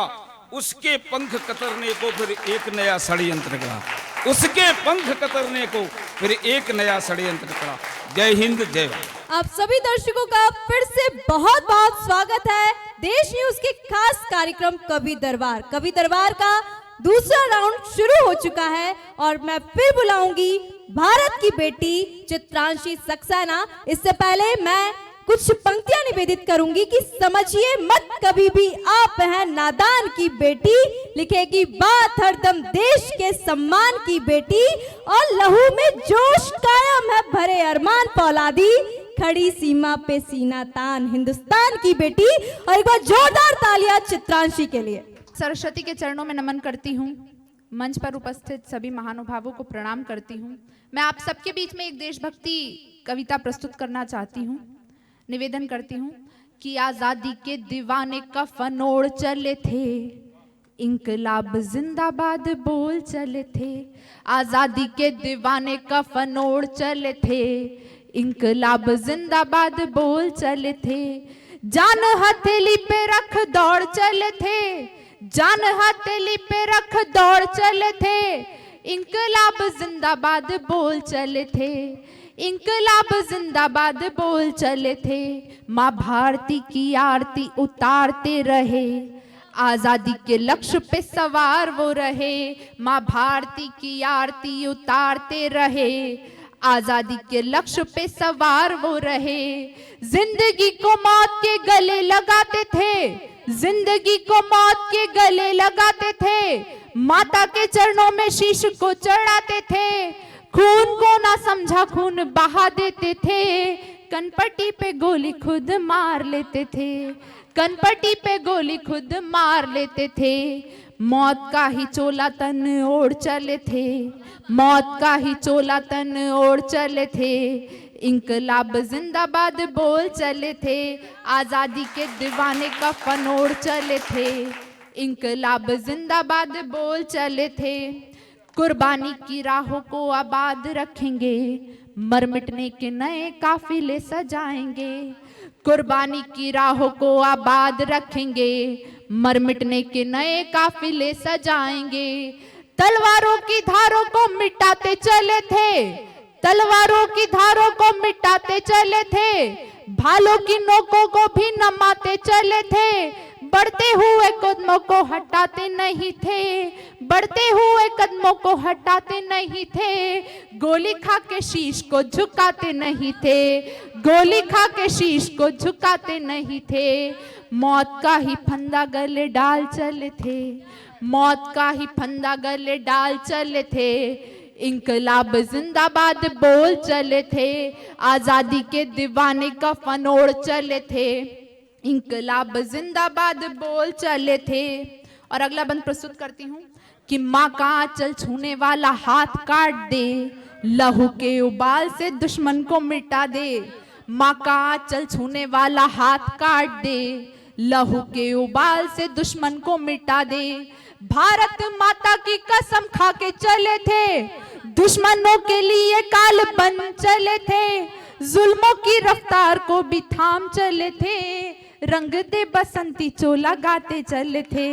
उसके पंख कतरने को फिर एक नया षड्यंत्र करा, उसके पंख कतरने को फिर एक नया षड्यंत्र करा। जय हिंद, जय भारत। आप सभी दर्शकों का फिर से बहुत बहुत स्वागत है देश न्यूज के खास कार्यक्रम कवि दरबार। कवि दरबार का दूसरा राउंड शुरू हो चुका है और मैं फिर बुलाऊंगी भारत की बेटी चित्रांशी सक्सेना। इससे पहले मैं कुछ पंक्तियां निवेदित करूंगी कि समझिए मत कभी भी आप हैं नादान की बेटी, लिखेगी बात हरदम देश के सम्मान की बेटी, और लहू में जोश कायम है भरे अरमान फौलादी, खड़ी सीमा पे सीना तान हिंदुस्तान की बेटी। और एक बार जोरदार तालियां चित्रांशी के लिए। सरस्वती के चरणों में नमन करती हूँ। मंच पर उपस्थित सभी महानुभावों को प्रणाम करती हूँ। मैं आप सबके बीच में एक देशभक्ति कविता प्रस्तुत करना चाहती हूँ। निवेदन करती हूँ कि आजादी के दीवाने कफन ओढ़ चले थे, इंकलाब जिंदाबाद बोल चले थे। आजादी के दीवाने कफन ओढ़ चले थे, इंकलाब जिंदाबाद बोल चले थे। जान हथेली पे रख दौड़ चले थे, जान हथेली पे रख दौड़ चले थे, इंकलाब जिंदाबाद बोल चले थे, इंकलाब जिंदाबाद बोल चले थे। माँ भारती की आरती उतारते रहे, आजादी के लक्ष्य पे सवार वो रहे। माँ भारती की आरती उतारते रहे, आजादी के लक्ष्य पे सवार वो रहे। जिंदगी को मौत के गले लगाते थे, जिंदगी को मौत के गले लगाते थे, माता के चरणों में शीश को चढ़ाते थे। खून को ना समझा खून बहा देते थे, कनपट्टी पे गोली खुद मार लेते थे, कनपट्टी पे गोली खुद मार लेते थे। मौत का ही चोला तन ओढ़ चले थे, मौत का ही चोला तन ओढ़ चले थे, इंकलाब जिंदाबाद बोल चले थे। आजादी के दीवाने का फन ओढ़ चले थे, इंकलाब जिंदाबाद बोल चले थे। कुर्बानी की राहों को आबाद रखेंगे, मर मिटने के नए काफिले सजाएंगे। कुर्बानी की राहों को आबाद रखेंगे, मर मिटने के नए काफिले सजाएंगे। तलवारों की धारों को मिटाते चले थे, तलवारों की धारों को मिटाते चले थे, भालों की नोकों को भी नमाते चले थे। बढ़ते हुए कदमों को हटाते नहीं थे, बढ़ते हुए कदमों को हटाते नहीं थे। गोली खा के शीश को झुकाते नहीं थे, गोली खा के शीश को झुकाते नहीं थे। मौत का ही फंदा गले डाल चले थे, मौत का ही फंदा गले डाल चले थे, इंकलाब जिंदाबाद बोल चले थे। आजादी के दीवाने का फन ओढ़ चले थे, इंकलाब जिंदाबाद बोल चले थे। और अगला बंद प्रस्तुत करती हूँ कि माँ का आंचल छूने वाला हाथ काट दे, लहू के उबाल से दुश्मन को मिटा दे। माँ का आंचल छूने वाला हाथ काट दे, लहू के उबाल से दुश्मन को मिटा दे। भारत माता की कसम खा के चले थे, दुश्मनों के लिए काल बन चले थे, जुल्मों की रफ्तार को भी थाम चले थे। रंग दे बसंती चोला गाते चले थे,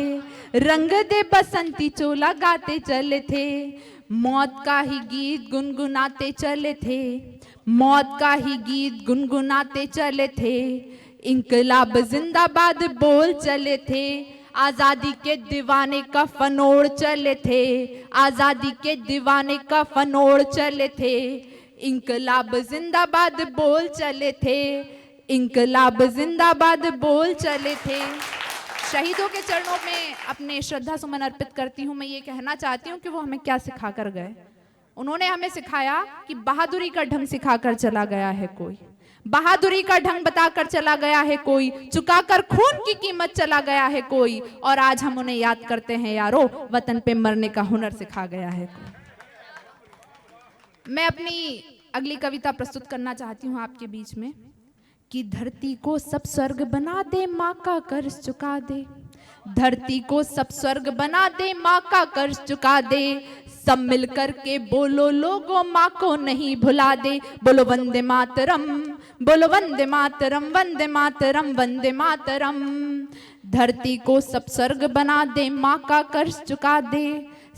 रंग दे बसंती चोला गाते चले थे। मौत का ही गीत गुनगुनाते चले थे, मौत का ही गीत गुनगुनाते चले थे, इंकलाब जिंदाबाद बोल चले थे। आजादी के दीवाने का फन ओढ़ चले थे, आजादी के दीवाने का फन ओढ़ चले थे, इंकलाब जिंदाबाद बोल चले थे, इंकलाब जिंदाबाद बोल चले थे। शहीदों के चरणों में अपने श्रद्धा सुमन अर्पित करती हूँ। मैं ये कहना चाहती हूँ कि वो हमें क्या सिखा कर गए। उन्होंने हमें सिखाया कि बहादुरी का ढंग सिखाकर चला गया है कोई, बहादुरी का ढंग बताकर चला गया है कोई, चुकाकर खून की कीमत चला गया है कोई, और आज हम उन्हें याद करते हैं यारो, वतन पे मरने का हुनर सिखा गया है कोई। मैं अपनी अगली कविता प्रस्तुत करना चाहती हूँ आपके बीच में कि धरती को सब स्वर्ग बना दे, माँ का कर्ज चुका दे। धरती को सब स्वर्ग बना दे, माँ का कर्ज चुका दे। सब मिल कर के बोलो लोगों, माँ को नहीं भुला दे। बोलो वंदे मातरम, बोलो वंदे मातरम, वंदे मातरम, वंदे मातरम। धरती को सब स्वर्ग बना दे, माँ का कर्ज चुका दे।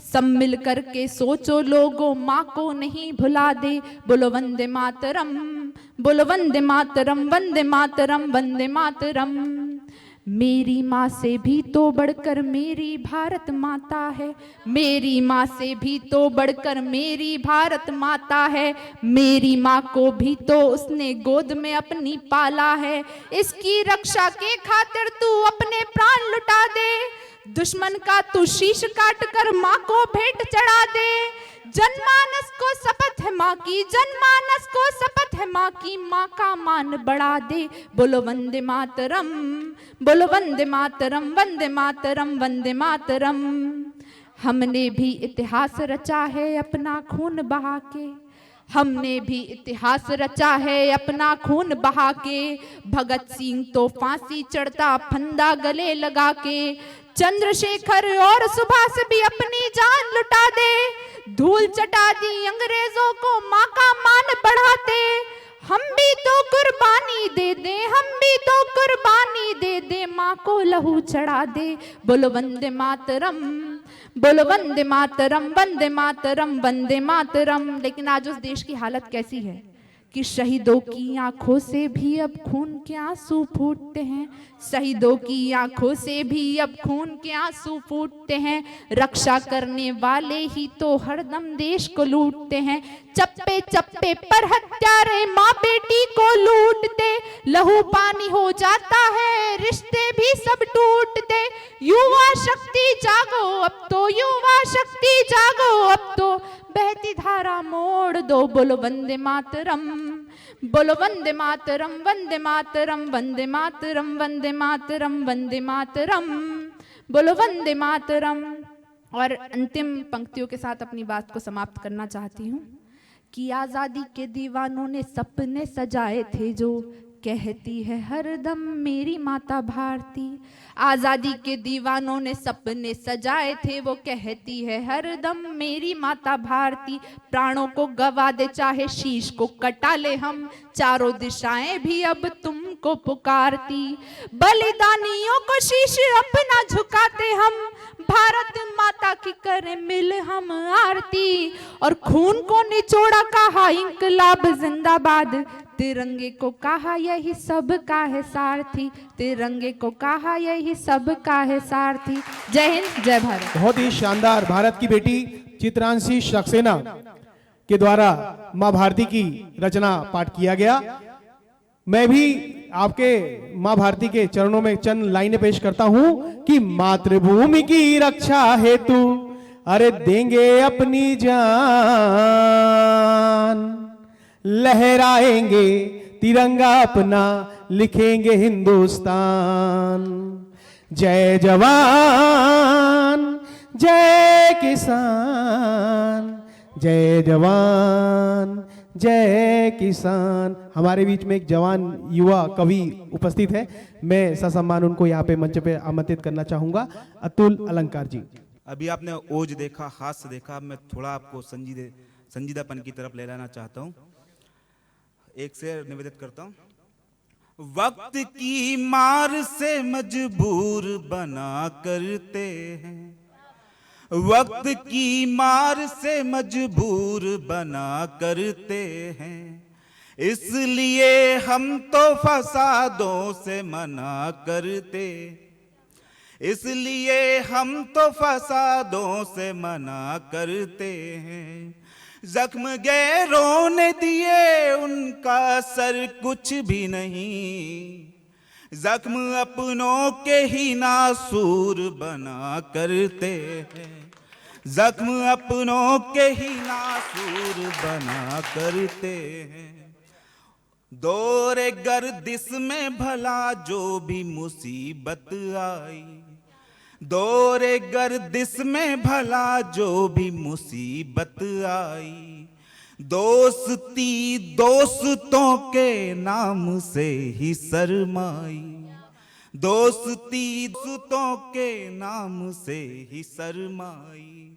सब मिल कर के सोचो लोगों, माँ को नहीं भुला दे। बोलो वंदे मातरम, बोलो वंदे मातरम, वंदे मातरम, वंदे मातरम। मेरी माँ से भी तो बढ़कर मेरी भारत माता है। मेरी माँ से भी तो बढ़कर मेरी भारत माता है। मेरी माँ को भी तो उसने गोद में अपनी पाला है। इसकी रक्षा के खातिर तू अपने प्राण लुटा दे। दुश्मन का तू शीश काट कर माँ को भेंट चढ़ा दे। जनमानस को शपथ है माँ की, जनमानस को शपथ है माँ की, माँ का मान बढ़ा दे। बोलो वंदे मातरम, बोलो वंदे मातरम, वंदे मातरम, वंदे मातरम। हमने भी इतिहास रचा है अपना खून बहा के। हमने भी इतिहास रचा है अपना खून बहा के। भगत सिंह तो फांसी चढ़ता फंदा गले लगा के। चंद्रशेखर और सुभाष भी अपनी जान लुटा दे। धूल चटा दी अंग्रेजों को, माँ का मान बढ़ाते। हम भी तो कुर्बानी दे दे, हम भी तो कुर्बानी दे दे, माँ को लहू चढ़ा दे। बोलो वंदे मातरम, बोलो वंदे मातरम, वंदे मातरम, वंदे मातरम। लेकिन आज उस देश की हालत कैसी है कि शहीदों की आंखों से भी अब खून के आंसू फूटते हैं। शहीदों की आंखों से भी अब खून के आंसू फूटते हैं। रक्षा करने वाले ही तो हरदम देश को लूटते हैं। चप्पे चप्पे पर हत्यारे माँ बेटी को लूटते। लहू पानी हो जाता है, रिश्ते भी सब टूटते। युवा शक्ति जागो अब तो, युवा शक्ति जागो अब तो, बहती धारा मोड़ दो। बोलो वंदे मातरम, बोलो वंदे मातरम, वंदे मातरम, वंदे मातरम, वंदे मातरम, वंदे मातरम, बोलो वंदे मातरम। और अंतिम पंक्तियों के साथ अपनी बात को समाप्त करना चाहती हूँ कि आजादी के दीवानों ने सपने सजाए थे जो, कहती है हरदम मेरी माता भारती। आजादी के दीवानों ने सपने सजाए थे, वो कहती है हरदम मेरी माता भारती। प्राणों को गवा दे चाहे शीश को कटा ले हम, चारों दिशाएं भी अब तुमको पुकारती। बलिदानियों को शीश अपना झुकाते हम, भारत माता की करें मिल हम आरती। और खून को निचोड़ा कहा इंकलाब जिंदाबाद, तिरंगे को कहा यही सब का है सारथी। तिरंगे को कहा यही सब का है सारथी। जय हिंद, जय भारत। बहुत ही शानदार भारत की बेटी चित्रांशी सक्सेना के द्वारा माँ भारती की रचना पाठ किया गया। मैं भी आपके माँ भारती के चरणों में चंद लाइनें पेश करता हूं कि मातृभूमि की रक्षा हेतु अरे देंगे अपनी जान, लहराएंगे तिरंगा अपना, लिखेंगे हिंदुस्तान। जय जवान जय किसान, जय जवान जय किसान। हमारे बीच में एक जवान युवा कवि उपस्थित है, मैं ससम्मान उनको यहाँ पे मंच पे आमंत्रित करना चाहूंगा। अतुल अलंकार जी। अभी आपने ओज देखा, हास्य देखा, मैं थोड़ा आपको संजीदापन की तरफ ले जाना चाहता हूँ। एक से निवेदित करता हूँ। वक्त की मार से मजबूर बना करते हैं, वक्त की मार से मजबूर बना करते हैं, इसलिए हम तो फसादों से मना करते, इसलिए हम तो फसादों से मना करते हैं। जख्म गैरों ने दिए उनका असर कुछ भी नहीं, जख्म अपनों के ही नासूर बना करते हैं, जख्म अपनों के ही नासूर बना करते हैं। दौरे गर्दिश में भला जो भी मुसीबत आई, दौरे गर्दिश में भला जो भी मुसीबत आई, दोस्ती दोस्तों के नाम से ही शर्माई, दोस्ती दोस्तों के नाम से ही शर्माई।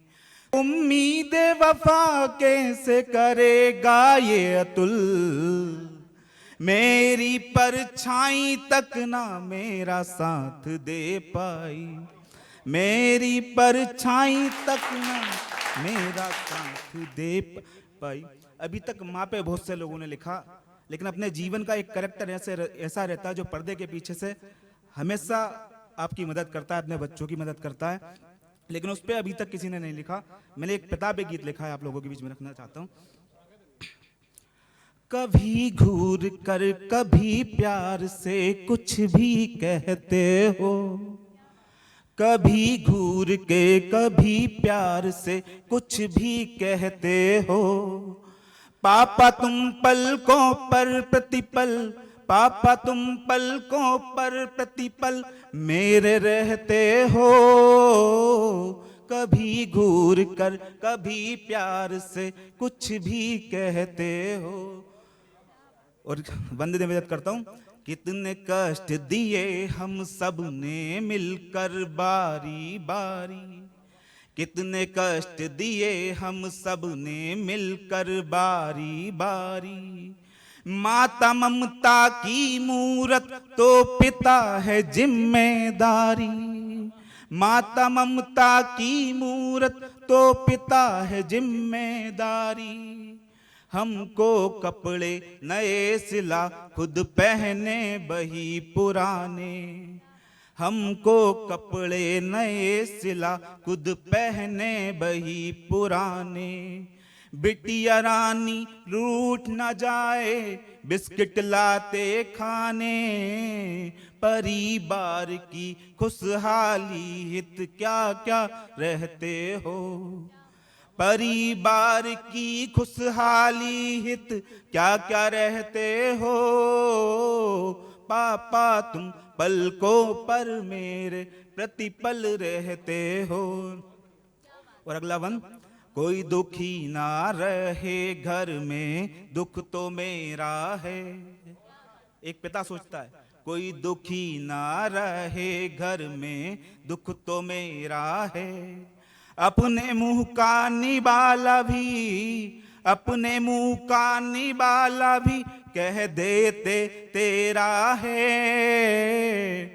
उम्मीद वफा कैसे करेगा ये अतुल, मेरी परछाई तक ना मेरा साथ दे पाई, मेरी परछाई तक ना मेरा साथ दे पाई। अभी तक माँ पे बहुत से लोगों ने लिखा, लेकिन अपने जीवन का एक कैरेक्टर ऐसा रहता है जो पर्दे के पीछे से हमेशा आपकी मदद करता है, अपने बच्चों की मदद करता है, लेकिन उस पर अभी तक किसी ने नहीं लिखा। मैंने एक पिता पे गीत लिखा है, आप लोगों के बीच में रखना चाहता हूँ। कभी घूर कर कभी प्यार से कुछ भी कहते हो, कभी घूर के कभी प्यार से कुछ भी कहते हो, पापा तुम पलकों पर प्रतिपल, पापा तुम पलकों पर प्रतिपल मेरे रहते हो, कभी घूर कर कभी प्यार से कुछ भी कहते हो। और वंदे निवेदन करता हूं, कितने कष्ट दिए हम सब ने मिलकर बारी बारी, कितने कष्ट दिए हम सब ने मिलकर बारी बारी, माता ममता की मूरत तो पिता है जिम्मेदारी, माता ममता की मूरत तो पिता है जिम्मेदारी, हमको कपड़े नए सिला खुद पहने वही पुराने, हमको कपड़े नए सिला खुद पहने वही पुराने, बिटिया रानी रूठ न जाए बिस्किट लाते खाने, परिवार की खुशहाली हित क्या क्या रहते हो, परिवार की खुशहाली हित क्या क्या रहते हो, पापा तुम पलकों पर मेरे प्रतिपल रहते हो। और अगला वन, कोई दुखी ना रहे घर में दुख तो मेरा है, एक पिता सोचता है कोई दुखी ना रहे घर में दुख तो मेरा है, अपने मुंह का निवाला भी, अपने मुंह का निवाला भी कह देते तेरा है,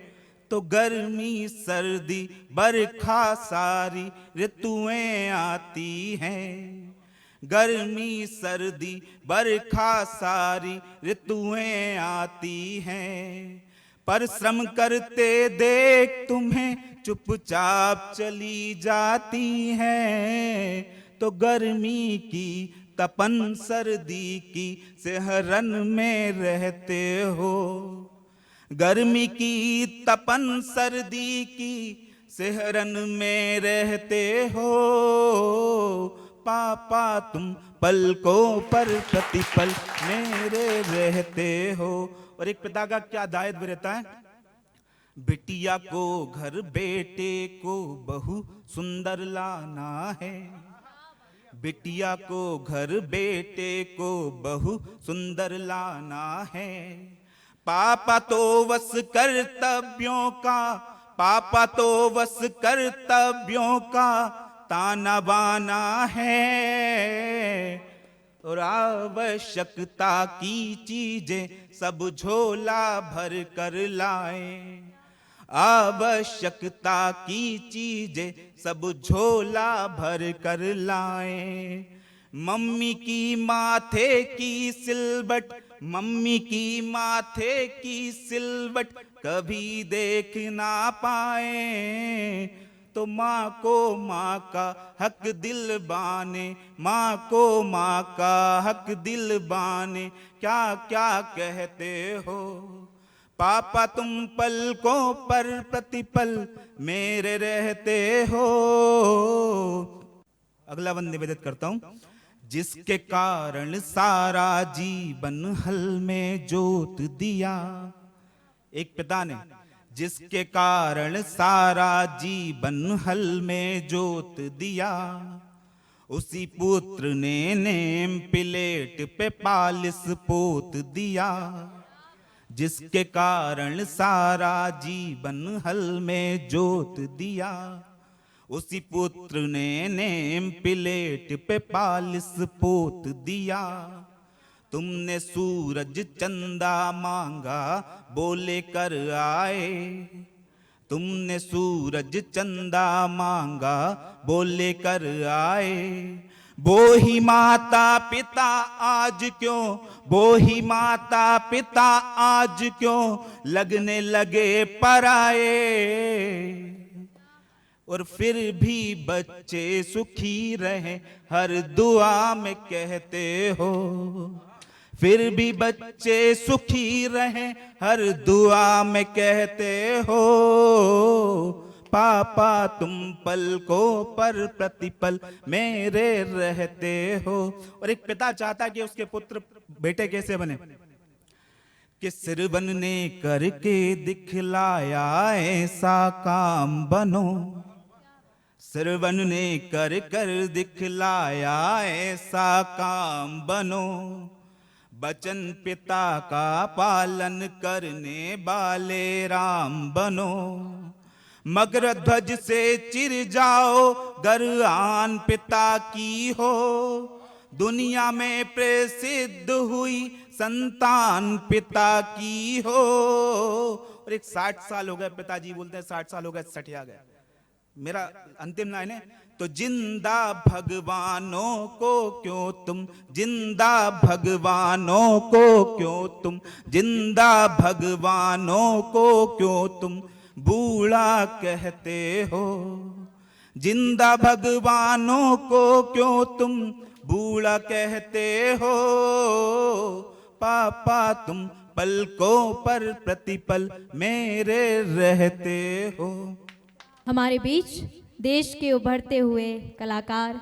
तो गर्मी सर्दी बरखा सारी ऋतुएं आती हैं, गर्मी सर्दी बरखा सारी ऋतुएं आती हैं, परिश्रम करते देख तुम्हें चुपचाप चली जाती हैं, तो गर्मी की तपन सर्दी की सेहरन में रहते हो, गर्मी की तपन सर्दी की सेहरन में रहते हो, पापा तुम पलकों पर प्रतिपल मेरे रहते हो। और एक पिता का क्या दायित्व रहता है, बिटिया को घर बेटे को बहु सुंदर लाना है, बिटिया को घर बेटे को बहु सुंदर लाना है, पापा तो वस कर्तव्यों का, पापा तो वस कर्तव्यों का ताना बाना है, और आवश्यकता की चीजें सब झोला भर कर लाएं, आवश्यकता की चीजें सब झोला भर कर लाएं, मम्मी की माथे की सिलबट, मम्मी की माथे की सिलबट कभी देख ना पाए, तो माँ को माँ का हक दिल बाने, माँ को माँ का हक दिल बाने, क्या क्या कहते हो पापा तुम पलकों पर प्रतिपल मेरे रहते हो। अगला वंदे निवेदित करता हूं। जिसके कारण सारा जीवन हल में जोत दिया, एक पिता ने जिसके कारण सारा जीवन हल में जोत दिया, उसी पुत्र ने नेम प्लेट पे पालिस पोत दिया। जिसके कारण सारा जीवन हल में जोत दिया, उसी पुत्र ने नेम प्लेट पे पालिस पोत दिया। तुमने सूरज चंदा मांगा बोले कर आए, तुमने सूरज चंदा मांगा बोले कर आए। वो ही माता पिता आज क्यों, वो ही माता पिता आज क्यों लगने लगे पराए। और फिर भी बच्चे सुखी रहे हर दुआ में कहते हो, फिर भी बच्चे सुखी रहे हर दुआ में कहते हो। पापा तुम पलकों पर प्रतिपल मेरे रहते हो। और एक पिता चाहता कि उसके पुत्र बेटे कैसे बने, कि सिर बनने करके दिखलाया ऐसा काम बनो, सिर बनने कर कर दिखलाया ऐसा काम बनो। बचन पिता का पालन करने वाले राम बनो। मगर ध्वज से चिर जाओ गर आन पिता की हो, दुनिया में प्रसिद्ध हुई संतान पिता की हो। और एक 60 साल हो गए, पिताजी बोलते हैं 60 साल हो गए सठिया गए। मेरा अंतिम लाइन है, तो जिंदा भगवानों को क्यों तुम, जिंदा भगवानों को क्यों तुम, जिंदा भगवानों को क्यों तुम बूढ़ा कहते हो। जिंदा भगवानों को क्यों तुम बूढ़ा कहते हो। पापा तुम पलकों पर प्रतिपल मेरे रहते हो। हमारे बीच देश के उभरते हुए कलाकार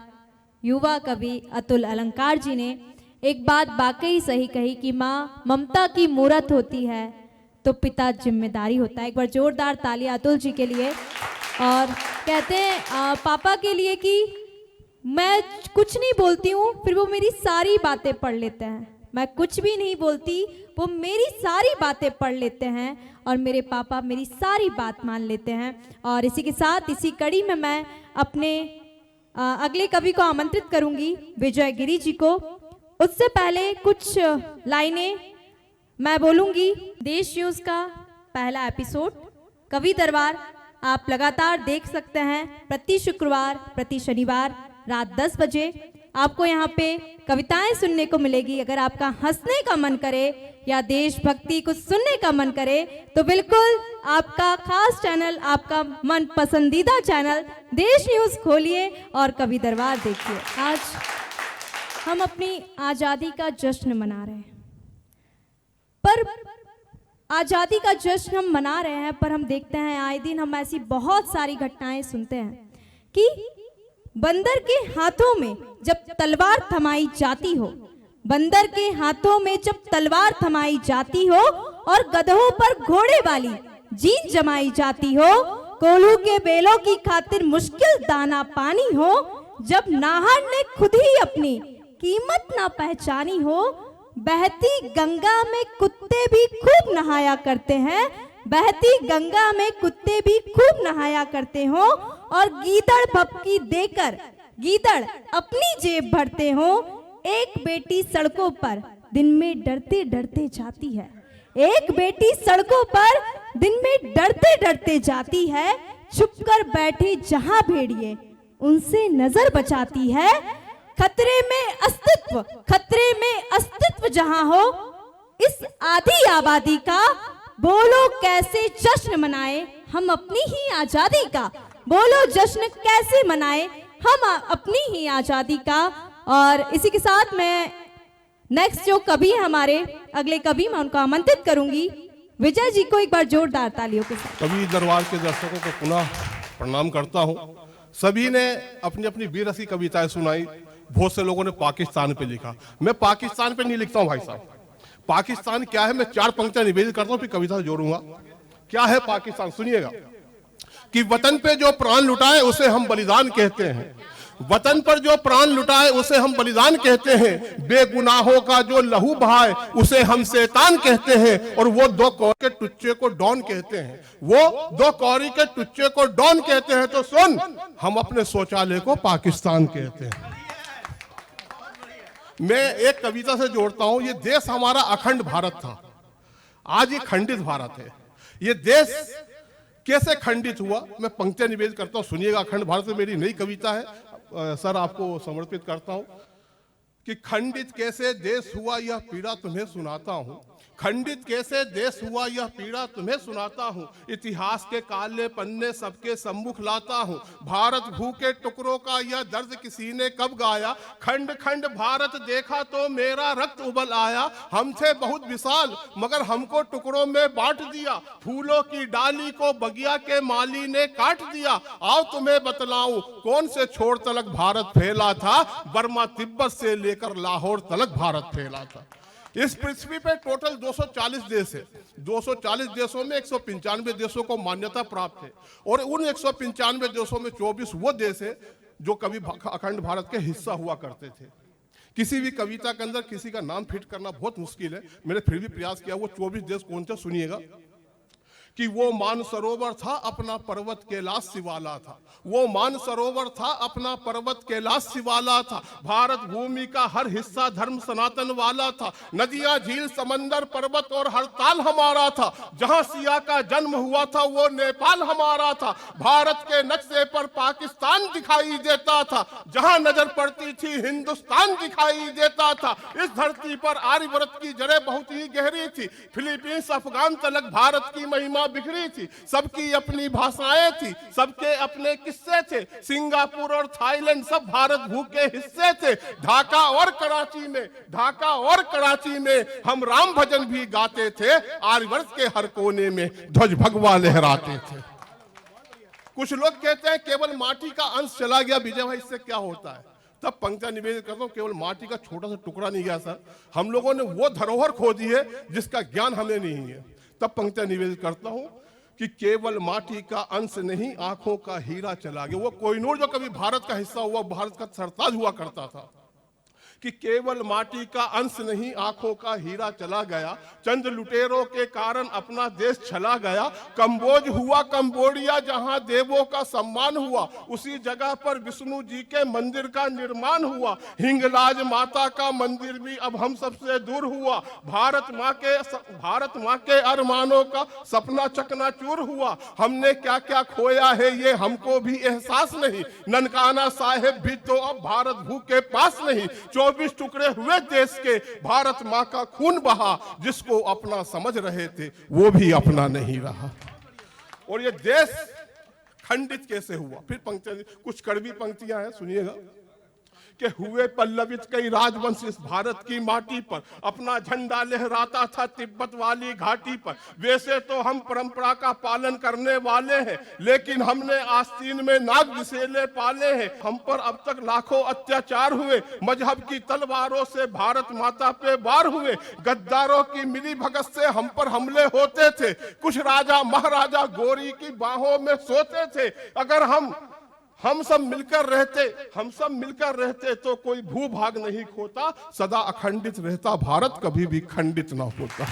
युवा कवि अतुल अलंकार जी ने एक बात वाकई सही कही कि माँ ममता की मूरत होती है तो पिता जिम्मेदारी होता है। एक बार जोरदार तालियां अतुल जी के लिए। और कहते हैं पापा के लिए कि मैं कुछ नहीं बोलती हूँ फिर वो मेरी सारी बातें पढ़ लेते हैं, मैं कुछ भी नहीं बोलती वो मेरी सारी बातें पढ़ लेते हैं और मेरे पापा मेरी सारी बात मान लेते हैं। और इसी के साथ इसी कड़ी में मैं अपने अगले कवि को आमंत्रित करूंगी, विजय गिरी जी को। उससे पहले कुछ लाइनें मैं बोलूंगी। देश न्यूज का पहला एपिसोड कवि दरबार आप लगातार देख सकते हैं प्रति शुक्रवार प्रति शनिवार रात 10 बजे आपको यहाँ पे कविताएं सुनने को मिलेगी। अगर आपका हंसने का मन करे या देशभक्ति कुछ सुनने का मन करे तो बिल्कुल आपका खास चैनल, आपका मन पसंदीदा चैनल देश न्यूज खोलिए और कवि दरबार देखिए। आज हम अपनी आज़ादी का जश्न मना रहे हैं, पर आज़ादी का जश्न हम मना रहे हैं पर हम देखते हैं आए दिन हम ऐसी बहुत सारी घटनाएं सुनते हैं कि बंदर के हाथों में जब तलवार थमाई जाती हो, बंदर के हाथों में जब तलवार थमाई जाती हो और गधों पर घोड़े वाली जीन जमाई जाती हो, कोल्हू के बेलों की खातिर मुश्किल दाना पानी हो, जब नाहर ने खुद ही अपनी कीमत ना पहचानी हो, बहती गंगा में कुत्ते भी खूब नहाया करते हैं, बहती गंगा में कुत्ते भी खूब नहाया करते हो और गीदड़ भपकी देकर गीदड़ अपनी जेब भरते हो। एक बेटी सड़कों पर दिन में डरते डरते जाती है, एक बेटी सड़कों पर दिन में डरते डरते जाती है, छुपकर बैठे जहां भेड़िए उनसे नजर बचाती है। खतरे में अस्तित्व जहां हो, इस आधी आबादी का बोलो कैसे जश्न मनाए हम अपनी ही आजादी का, बोलो जश्न कैसे मनाए हम अपनी ही आजादी का। और इसी के साथ मैं नेक्स्ट जो कवि है हमारे अगले कवि, मैं उनको आमंत्रित करूंगी। विजय जी को एक बार जोरदार तालियों के साथ। कवि दरबार के दर्शकों को पुनः प्रणाम करता हूं। सभी ने अपनी अपनी वीरसी कविताएं सुनाई। बहुत से लोगों ने पाकिस्तान पे लिखा। मैं पाकिस्तान पे नहीं लिखता हूं भाई साहब। पाकिस्तान क्या है, मैं 4 पंक्तियां निवेदित करता हूं, फिर कविता से जोड़ूंगा। क्या है पाकिस्तान, सुनिएगा कि वतन पे जो प्राण लुटाए उसे हम बलिदान कहते हैं। वतन पर जो प्राण लुटाए उसे हम बलिदान कहते हैं। बेगुनाहों का जो लहू बहाए उसे हम शैतान कहते हैं। और वो 2 कौड़ी के टुच्चे को डॉन कहते हैं। वो 2 कौड़ी के टुच्चे को डॉन कहते हैं। तो सुन, हम अपने शौचालय को पाकिस्तान कहते हैं। मैं एक कविता से जोड़ता हूं। ये देश हमारा अखंड भारत था, आज ये खंडित भारत है। ये देश कैसे खंडित हुआ, मैं पंक्तियां निवेदित करता हूं, सुनिएगा। अखंड भारत में मेरी नई कविता है, सर आपको समर्पित करता हूं कि खंडित कैसे देश हुआ यह पीड़ा तुम्हें सुनाता हूं। खंडित कैसे देश हुआ यह पीड़ा तुम्हें सुनाता हूं। इतिहास के काले पन्ने सबके सम्मुख लाता हूं। भारत भू के टुकड़ों का यह दर्द किसी ने कब गाया। खंड खंड भारत देखा तो मेरा रक्त उबल आया। हम थे बहुत विशाल मगर हमको टुकड़ों में बांट दिया। फूलों की डाली को बगिया के माली ने काट दिया। आओ तुम्हें बतलाऊं कौन से छोर तलक भारत फैला था। बर्मा तिब्बत से लेकर लाहौर तलक भारत फैला था। इस पृथ्वी पे टोटल 240 देश है। 240 देशों में 195 देशों को मान्यता प्राप्त है। और उन 195 देशों में 24 वो देश है जो कभी अखंड भारत के हिस्सा हुआ करते थे। किसी भी कविता के अंदर किसी का नाम फिट करना बहुत मुश्किल है, मैंने फिर भी प्रयास किया। वो 24 देश कौन थे, सुनिएगा कि वो मानसरोवर था अपना पर्वत कैलाश शिवाला था। वो मानसरोवर था अपना पर्वत कैलाश शिवाला था। भारत भूमि का हर हिस्सा धर्म सनातन वाला था। नदियां झील समंदर पर्वत और हर ताल हमारा था। जहां सिया का जन्म हुआ था वो नेपाल हमारा था। भारत के नक्शे पर पाकिस्तान दिखाई देता था। जहां नजर पड़ती थी हिंदुस्तान दिखाई देता था। इस धरती पर आर्यव्रत की जड़ें बहुत ही गहरी थी। फिलीपींस अफगान तलक भारत की महिमा बिखरी थी। सबकी अपनी भाषाएं थी, सबके अपने किस्से थे। सिंगापुर और थाईलैंड सब भारत भू के हिस्से थे। ढाका और कराची में हम राम भजन भी गाते थे। आर्यवर्त के हर कोने में ध्वज भगवा लहराते थे। कुछ लोग कहते हैं केवल माटी का अंश चला गया। विजय भाई इससे क्या होता है? तब पंक्तियां निवेदित करता हूं, केवल माटी का छोटा सा टुकड़ा नहीं गया सर। हम लोगों ने वो धरोहर खो दी है जिसका ज्ञान हमें नहीं है। तब पंक्तियां निवेदित करता हूं कि केवल माटी का अंश नहीं आंखों का हीरा चला गया। वो कोहिनूर जो कभी भारत का हिस्सा हुआ, भारत का सरताज हुआ करता था, कि केवल माटी का अंश नहीं आंखों का हीरा चला गया। चंद लुटेरों के कारण अपना देश चला गया। कंबोज हुआ कंबोडिया जहां देवों का सम्मान हुआ। उसी जगह पर विष्णु जी के मंदिर का निर्माण हुआ। हिंगलाज माता का मंदिर भी अब हम सबसे दूर हुआ। भारत माँ के अरमानों का सपना चकनाचूर हुआ। हमने क्या क्या खोया है ये हमको भी एहसास नहीं। ननकाना साहेब भी तो अब भारत भू के पास नहीं। 24 टुकड़े हुए देश के भारत माँ का खून बहा। जिसको अपना समझ रहे थे वो भी अपना नहीं रहा। और ये देश खंडित कैसे हुआ? फिर पंक्तियां, कुछ कड़वी पंक्तियां हैं, सुनिएगा कि हुए पल्लवित कई राजवंश इस भारत की माटी पर। अपना झंडा लहराता था तिब्बत वाली घाटी पर। वैसे तो हम परंपरा का पालन करने वाले हैं, लेकिन हमने आस्तीन में नाग विसेले पाले हैं। हम पर अब तक लाखों अत्याचार हुए। मजहब की तलवारों से भारत माता पे वार हुए। गद्दारों की मिली भगत से हम पर हमले होते थे। कुछ राजा महाराजा गोरी की बाहों में सोते थे। अगर हम सब मिलकर रहते तो कोई भूभाग नहीं खोता। सदा अखंडित रहता भारत, कभी भी खंडित ना होता।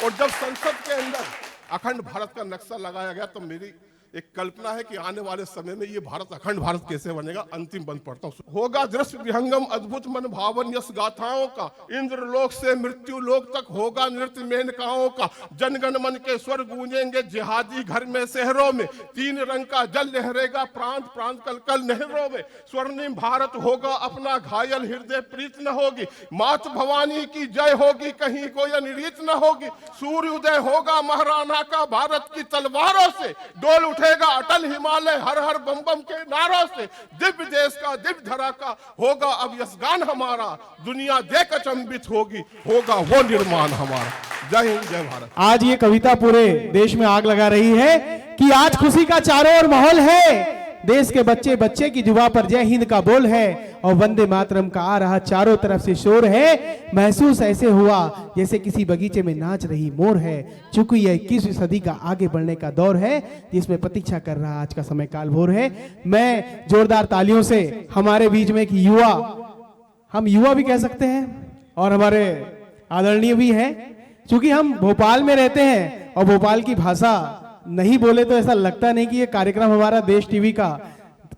और जब संसद के अंदर अखंड भारत का नक्शा लगाया गया तो मेरी एक कल्पना है कि आने वाले समय में ये भारत अखंड भारत कैसे बनेगा। अंतिम बंद पढ़ता हूं। होगा दृश्य विहंगम अद्भुत मन भावन यश गाथाओं का। इंद्र लोक से मृत्यु लोक तक होगा नृत्य मेनकाओं का। जनगण मन के स्वर गूंजेंगे जिहादी घर में शहरों में। 3 रंग का जल लहरेगा प्रांत प्रांत कल नहरों में। स्वर्णिम भारत होगा अपना घायल हृदय प्रीत न होगी। मात भवानी की जय होगी कहीं कोई अनिरीत न होगी। सूर्योदय होगा महाराणा का भारत की तलवारों से। डोल उठे उठेगा अटल हिमालय हर हर बम बम के नारों से, दिव्य देश का दिव्य धरा का होगा अब यशगान हमारा, दुनिया देख अचंभित होगी, होगा वो निर्माण हमारा। जय हिंद, जय भारत। आज ये कविता पूरे देश में आग लगा रही है कि आज खुशी का चारों ओर माहौल है, देश के बच्चे बच्चे की जुबा पर जय हिंद का बोल है और वंदे मातरम का आ रहा चारों तरफ से शोर है। महसूस ऐसे हुआ जैसे किसी बगीचे में नाच रही मोर है, चूंकि यह 21वीं सदी का आगे बढ़ने का दौर है जिसमें प्रतीक्षा कर रहा आज का समय काल भोर है। मैं जोरदार तालियों से हमारे बीच में एक युवा, हम युवा भी कह सकते हैं और हमारे आदरणीय भी हैं, क्योंकि हम भोपाल में रहते हैं और भोपाल की भाषा नहीं बोले तो ऐसा लगता नहीं कि ये कार्यक्रम हमारा देश टीवी का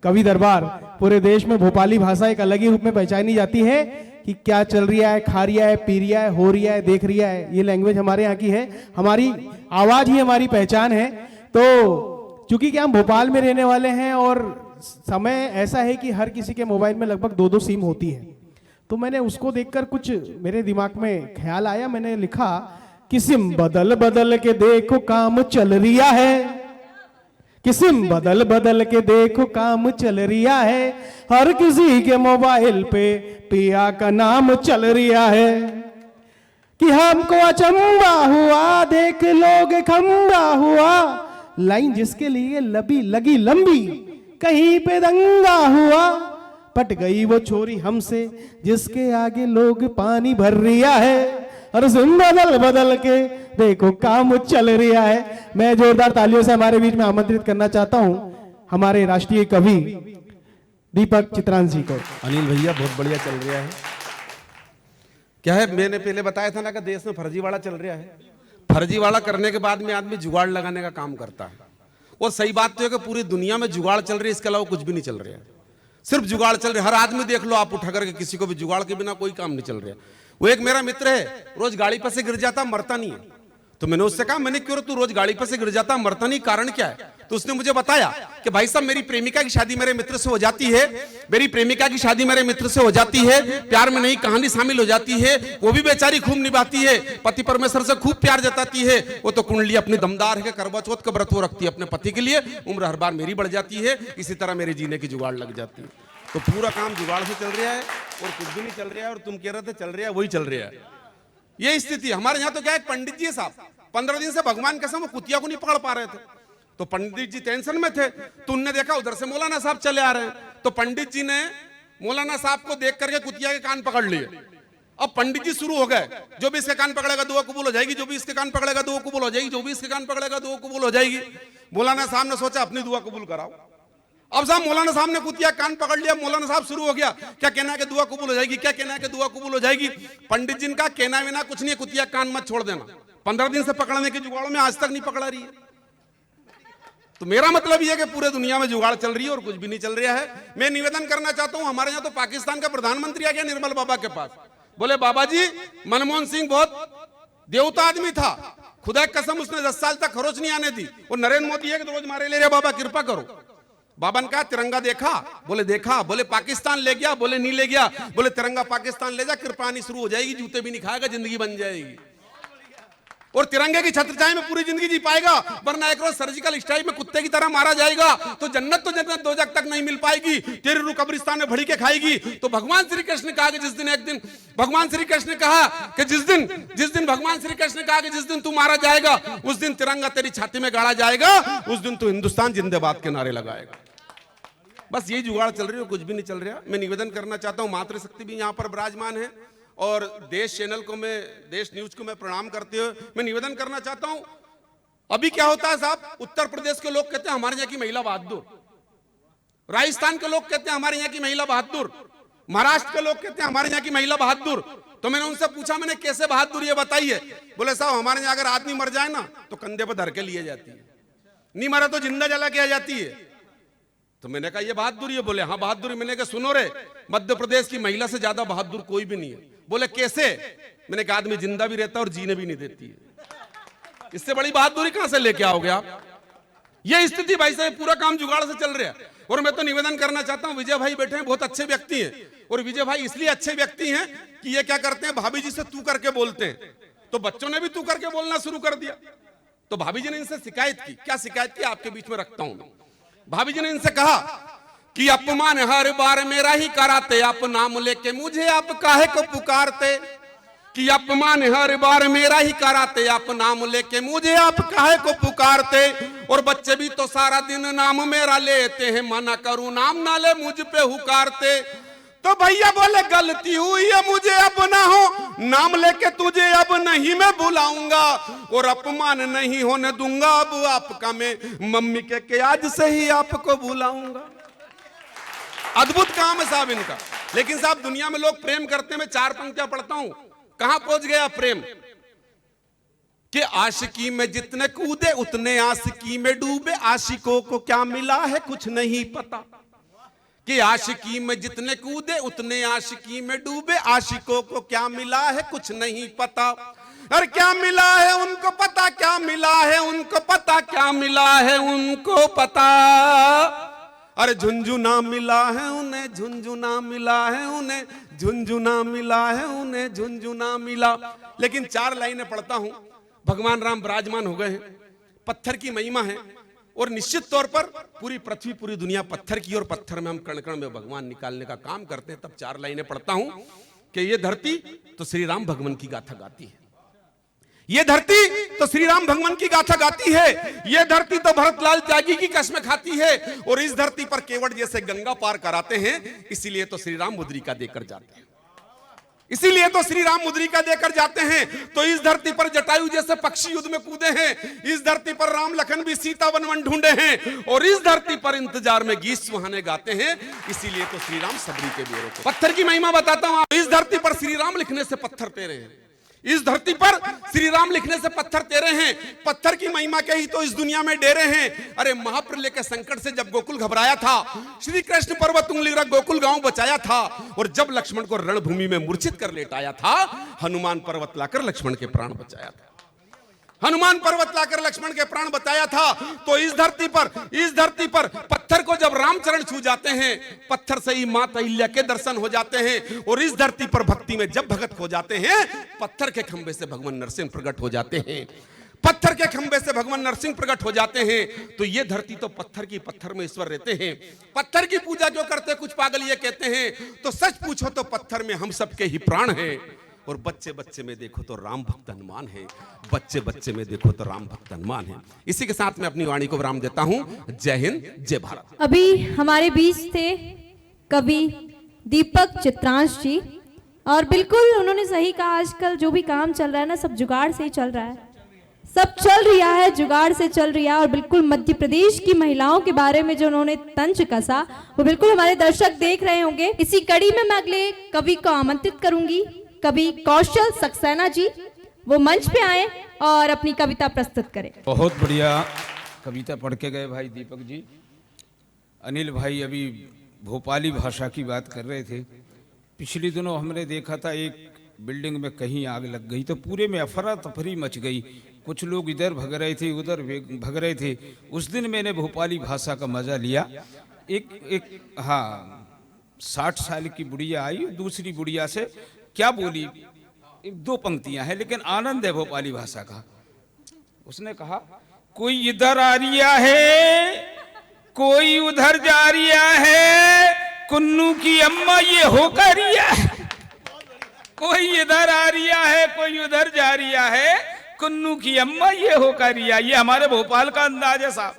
कवि दरबार पूरे देश में भोपाली भाषा एक अलग ही रूप में पहचानी जाती है कि क्या चल रहा है, खा रिया है, पी रिया है, हो रिया है, देख रिया है। ये लैंग्वेज हमारे यहाँ की है, हमारी आवाज ही हमारी पहचान है। तो चूंकि कि हम भोपाल में रहने वाले हैं और समय ऐसा है कि हर किसी के मोबाइल में लगभग 2-2 सिम होती है, तो मैंने उसको देखकर कुछ मेरे दिमाग में ख्याल आया। मैंने लिखा कि सिम बदल बदल के देखो काम चल रिया है, कि सिम बदल बदल के देखो काम चल रिया है, हर किसी के मोबाइल पे पिया का नाम चल रिया है। कि हमको अचंबा हुआ देख लोग खंबा हुआ, लाइन जिसके लिए लबी लगी लंबी कहीं पे दंगा हुआ, पट गई वो छोरी हमसे जिसके आगे लोग पानी भर रिया है, और सिम बदल बदल के देखो काम चल रिया है। मैं जोरदार तालियों से हमारे बीच में आमंत्रित करना चाहता हूं हमारे राष्ट्रीय कवि दीपक चित्रांशी को। अनिल भैया बहुत बढ़िया चल रहा है। क्या है, मैंने पहले बताया था ना कि देश में फर्जीवाड़ा चल रहा है। फर्जीवाड़ा करने के बाद में आदमी जुगाड़ लगाने का काम करता है। और सही बात तो है कि पूरी दुनिया में जुगाड़ चल रही है, इसके अलावा कुछ भी नहीं चल रहा है, सिर्फ जुगाड़ चल रहा है। हर आदमी देख लो आप उठा करके, किसी को भी जुगाड़ के बिना कोई काम नहीं चल रहा है। वो एक मेरा मित्र है, रोज गाड़ी पर से गिर जाता मरता नहीं है। तो मैंने उससे कहा, मैंने क्यों तू रोज गाड़ी पर से गिर जाता मरता नहीं, कारण क्या है? तो उसने मुझे बताया कि भाई साहब मेरी प्रेमिका की शादी मेरे मित्र से हो जाती है, मेरी प्रेमिका की शादी मेरे मित्र से हो जाती है, प्यार में नई कहानी शामिल हो जाती है, वो भी बेचारी खूब निभाती है, पति परमेश्वर से खूब प्यार जताती है, वो तो कुंडली अपनी दमदार है कि करवा चौथ का व्रत वो रखती है अपने पति के लिए, उम्र हर बार मेरी बढ़ जाती है, इसी तरह मेरे जीने की जुगाड़ लग जाती है। तो पूरा काम जुगाड़ से चल रहा है और कुछ भी नहीं चल रहा है। और तुम कह रहे थे चल रहा है, वही चल रहा है। ये स्थिति हमारे यहाँ तो क्या है, पंडित जी साहब 15 दिन से भगवान कसम वो कुतिया को नहीं पकड़ पा रहे थे, तो पंडित जी टेंशन में थे। तो उनने देखा उधर से मौलाना साहब चले आ रहे हैं, तो पंडित जी ने मौलाना साहब को देख करके कुतिया के कान पकड़ लिए। अब पंडित जी शुरू हो गए, जो भी इसके कान पकड़ेगा दुआ कबूल हो जाएगी, जो भी इसके कान पकड़ेगा दुआ कबूल हो जाएगी, जो भी इसके कान पकड़ेगा दुआ कबूल हो जाएगी। मौलाना साहब ने सोचा अपनी दुआ कबूल कराओ। अब साहब मौलाना साहब ने कुतिया कान पकड़ लिया, मौलाना साहब शुरू हो गया, क्या कहना है कि दुआ कबूल हो जाएगी, क्या कहना है कि दुआ कबूल हो जाएगी। पंडित जी का कहना विना कुछ नहीं, कुतिया कान मत छोड़ देना। 15 दिन से पकड़ने के जुगाड़ों में आज तक नहीं पकड़ा रही है। तो मेरा मतलब यह है कि पूरे दुनिया में जुगाड़ चल रही है और कुछ भी नहीं चल रहा है। मैं निवेदन करना चाहता हूं, हमारे यहाँ तो पाकिस्तान का प्रधानमंत्री आ गया निर्मल बाबा के पास, बोले बाबा जी मनमोहन सिंह बहुत देवता आदमी था, खुदा की कसम उसने 10 साल तक खरोच नहीं आने दी, और नरेंद्र मोदी है कि रोज मारे ले रहे, बाबा कृपा करो। बाबा ने कहा तिरंगा देखा, बोले देखा, बोले पाकिस्तान ले गया, बोले नहीं ले गया, बोले तिरंगा पाकिस्तान ले जा, कृपा आनी शुरू हो जाएगी, जूते भी नहीं खाएगा, जिंदगी बन जाएगी, और तिरंगे की छत्र छाया में पूरी जिंदगी जी पाएगा, वरना एक रोज सर्जिकल स्ट्राइक में कुत्ते की तरह मारा जाएगा, तो जन्नत दोजख तक नहीं मिल पाएगी, तेरी रूह कब्रिस्तान में भड़ी के खाएगी। तो भगवान श्री कृष्ण ने कहा कि जिस दिन एक दिन भगवान श्री कृष्ण ने कहा कि जिस दिन भगवान श्री कृष्ण ने कहा कि जिस दिन तू मारा जाएगा उस दिन तिरंगा तेरी छाती में गाड़ा जाएगा, उस दिन तू हिंदुस्तान जिंदाबाद के नारे लगाएगा। बस यही जुगाड़ चल रही है, कुछ भी नहीं चल रहा। मैं निवेदन करना चाहता हूं, मातृशक्ति भी यहाँ पर विराजमान है और देश चैनल को मैं, देश न्यूज को मैं प्रणाम करते हुए मैं निवेदन करना चाहता हूं। अभी क्या होता है साहब, उत्तर प्रदेश के लोग कहते हैं हमारे यहाँ की महिला बहादुर, राजस्थान के लोग कहते हैं हमारे यहाँ की महिला बहादुर, महाराष्ट्र के लोग कहते हैं हमारे यहाँ की महिला बहादुर। तो मैंने उनसे पूछा, मैंने कैसे बहादुर ये बताइए? बोले साहब हमारे यहाँ अगर आदमी मर जाए ना तो कंधे पर धर के लिए जाती है, नहीं मरा तो जिंदा जला के आ जाती है। तो मैंने कहा ये बहादुरी है? बोले हाँ बहादुरी। मैंने कहा सुनो रे, मध्य प्रदेश की महिला से ज्यादा बहादुर कोई भी नहीं है। बोले कैसे? मैंने कहा आदमी जिंदा भी रहता है और जीने भी नहीं देती है, इससे बड़ी बहादुरी कहां से लेके आओगे आप? ये स्थिति भाई साहब, पूरा काम जुगाड़ से चल रहा है। और मैं तो निवेदन करना चाहता हूं, विजय भाई बैठे हैं, बहुत अच्छे व्यक्ति हैं, और विजय भाई इसलिए अच्छे व्यक्ति हैं कि ये क्या करते हैं, भाभी जी से तू करके बोलते हैं, तो बच्चों ने भी तू करके बोलना शुरू कर दिया। तो भाभी जी ने इनसे शिकायत की। क्या शिकायत की आपके बीच में रखता हूं मैं। भाभी जी ने इनसे कहा कि अपमान हर बार मेरा ही कराते, आप नाम लेके मुझे आप काहे को पुकारते, कि अपमान हर बार मेरा ही कराते, आप नाम लेके मुझे आप काहे को पुकारते, और बच्चे भी तो सारा दिन नाम मेरा लेते हैं, मना करूं नाम ना ले मुझ पे हुकारते। तो भैया बोले गलती हुई है मुझे अब ना हो, नाम लेके तुझे अब नहीं मैं बुलाऊंगा, और अपमान नहीं होने दूंगा अब आपका मैं, मम्मी के आज से ही आपको बुलाऊंगा। अद्भुत काम है साहब इनका। लेकिन साहब दुनिया में लोग प्रेम करते हैं, मैं 4 पंक्तियां पढ़ता हूं, कहां पहुंच गया प्रेम कि आशिकी में जितने कूदे उतने आशिकी में डूबे, आशिकों को क्या मिला है कुछ नहीं पता, कि आशिकी में जितने कूदे उतने आशिकी में डूबे, आशिकों को क्या मिला है कुछ नहीं पता। अरे क्या मिला है उनको पता, क्या मिला है उनको पता, क्या मिला है उनको पता। अरे झुंझुना मिला है उन्हें, झुंझुना मिला है उन्हें, झुंझुना मिला है उन्हें, झुंझुना मिला। लेकिन 4 लाइनें पढ़ता हूं, भगवान राम विराजमान हो गए हैं, पत्थर की महिमा है, और निश्चित तौर पर पूरी पृथ्वी पूरी दुनिया पत्थर की, और पत्थर में हम कण कण में भगवान निकालने का काम करते हैं। तब 4 लाइनें पढ़ता हूं कि ये धरती तो श्री राम भगवान की गाथा गाती है, ये धरती तो श्री राम भगवान की गाथा गाती है, ये धरती तो भरतलाल त्यागी की कसमें खाती है, और इस धरती पर केवट जैसे गंगा पार कराते हैं, इसीलिए तो श्री राम मुद्रिका देकर जाते हैं, इसीलिए तो श्री राम मुद्रिका देकर जाते हैं। तो इस धरती पर जटायु जैसे पक्षी युद्ध में कूदे हैं, इस धरती पर राम लखन भी सीता वन वन ढूंढे हैं, और इस धरती पर इंतजार में गीत सुहाने गाते हैं, इसीलिए तो श्री राम सबरी के बेरों को। पत्थर की महिमा बताता हूं, इस धरती पर श्री राम लिखने से पत्थर तेरे हैं, इस धरती पर श्री राम लिखने से पत्थर तेरे हैं, पत्थर की महिमा के ही तो इस दुनिया में डेरे हैं। अरे महाप्रलय के संकट से जब गोकुल घबराया था, श्री कृष्ण पर्वत उंगली रख गोकुल गांव बचाया था, और जब लक्ष्मण को रणभूमि में मूर्छित कर लेटाया था, हनुमान पर्वत लाकर लक्ष्मण के प्राण बचाया था, हनुमान पर्वत लाकर लक्ष्मण के प्राण बचाया था। तो इस धरती पर पत्थर को जब रामचरण छू जाते हैं, पत्थर से ही माता अहिल्या के दर्शन हो जाते हैं, और इस धरती पर भक्ति में जब भगत हो जाते हैं, पत्थर के खंबे से भगवान नरसिंह प्रकट हो जाते हैं, पत्थर के खंबे से भगवान नरसिंह प्रकट हो जाते हैं। तो ये धरती तो पत्थर की, पत्थर में ईश्वर रहते हैं। पत्थर की पूजा क्यों करते, कुछ पागल ये कहते हैं, तो सच पूछो तो पत्थर में हम सबके ही प्राण हैं, और बच्चे बच्चे में देखो तो राम भक्त हनुमान है, बच्चे बच्चे में देखो तो राम भक्त हनुमान है। इसी के साथ मैं अपनी वाणी को विराम देता हूं। जय हिंद, जय भारत। अभी हमारे बीच थे कवि दीपक चित्रांश जी, और बिल्कुल उन्होंने सही कहा, आजकल जो भी काम चल रहा है ना, सब जुगाड़ से ही चल रहा है, सब चल रहा है जुगाड़ से चल रहा है। और बिल्कुल मध्य प्रदेश की महिलाओं के बारे में जो उन्होंने तंज कसा, वो बिल्कुल हमारे दर्शक देख रहे होंगे। इसी कड़ी में मैं अगले कवि को आमंत्रित करूंगी, कवि कौशल सक्सेना जी, वो मंच पे आए और अपनी कविता प्रस्तुत करें। बहुत बढ़िया कविता पढ़ के गए भाई दीपक जी। अनिल भाई अभी भोपाली भाषा की बात कर रहे थे। पिछले दिनों हमने देखा था एक बिल्डिंग में कहीं आग लग गई तो पूरे में अफरा तफरी मच गई, कुछ लोग इधर भग रहे थे उधर भग रहे थे। उस दिन मैंने भोपाली भाषा का मजा लिया। एक हाँ 60 साल की बुढ़िया आई, दूसरी बुढ़िया से क्या बोली, 2 पंक्तियां हैं लेकिन आनंद है भोपाली भाषा का। उसने कहा कोई इधर आ रिया है, कोई उधर जा रिया है, कुन्नू की अम्मा ये होकर रिया है। कोई इधर आ रिया है, कोई उधर जा रिया है, कुन्नू की अम्मा ये होकर रिया। ये हमारे भोपाल का अंदाज है साहब,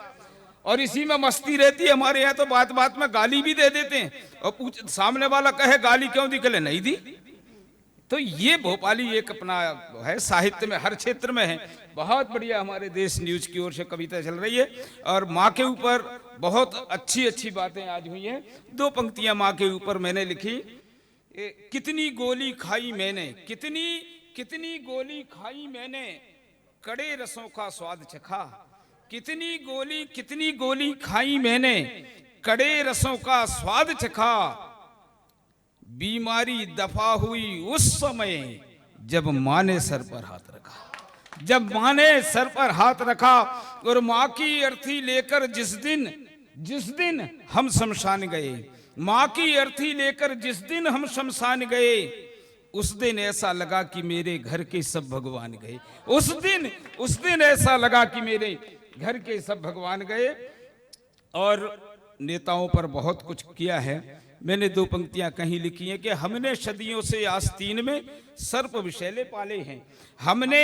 और इसी में मस्ती रहती है। हमारे यहाँ तो बात बात में गाली भी दे देते हैं, और सामने वाला कहे गाली क्यों दी, कले नहीं दी। तो ये भोपाली एक अपना है, साहित्य में हर क्षेत्र में है। बहुत बढ़िया हमारे देश न्यूज की ओर से कविता चल रही है, और माँ के ऊपर बहुत अच्छी अच्छी बातें आज हुई हैं। 2 पंक्तियां माँ के ऊपर मैंने लिखी। कितनी गोली खाई मैंने, कितनी गोली खाई मैंने, कड़े रसों का स्वाद चखा। कितनी गोली खाई मैंने, कड़े रसों का स्वाद चखा। बीमारी दफा हुई उस समय जब माँ ने सर पर हाथ रखा, जब माँ ने सर पर हाथ रखा। और माँ की अर्थी लेकर जिस दिन हम शमशान गए, माँ की अर्थी लेकर जिस दिन हम शमशान गए, उस दिन ऐसा लगा कि मेरे घर के सब भगवान गए। उस दिन ऐसा लगा कि मेरे घर के सब भगवान गए। और नेताओं पर बहुत कुछ किया है। मैंने 2 पंक्तियां कहीं लिखी हैं कि हमने सदियों से आस्तीन में सर्प विषैले पाले हैं। हमने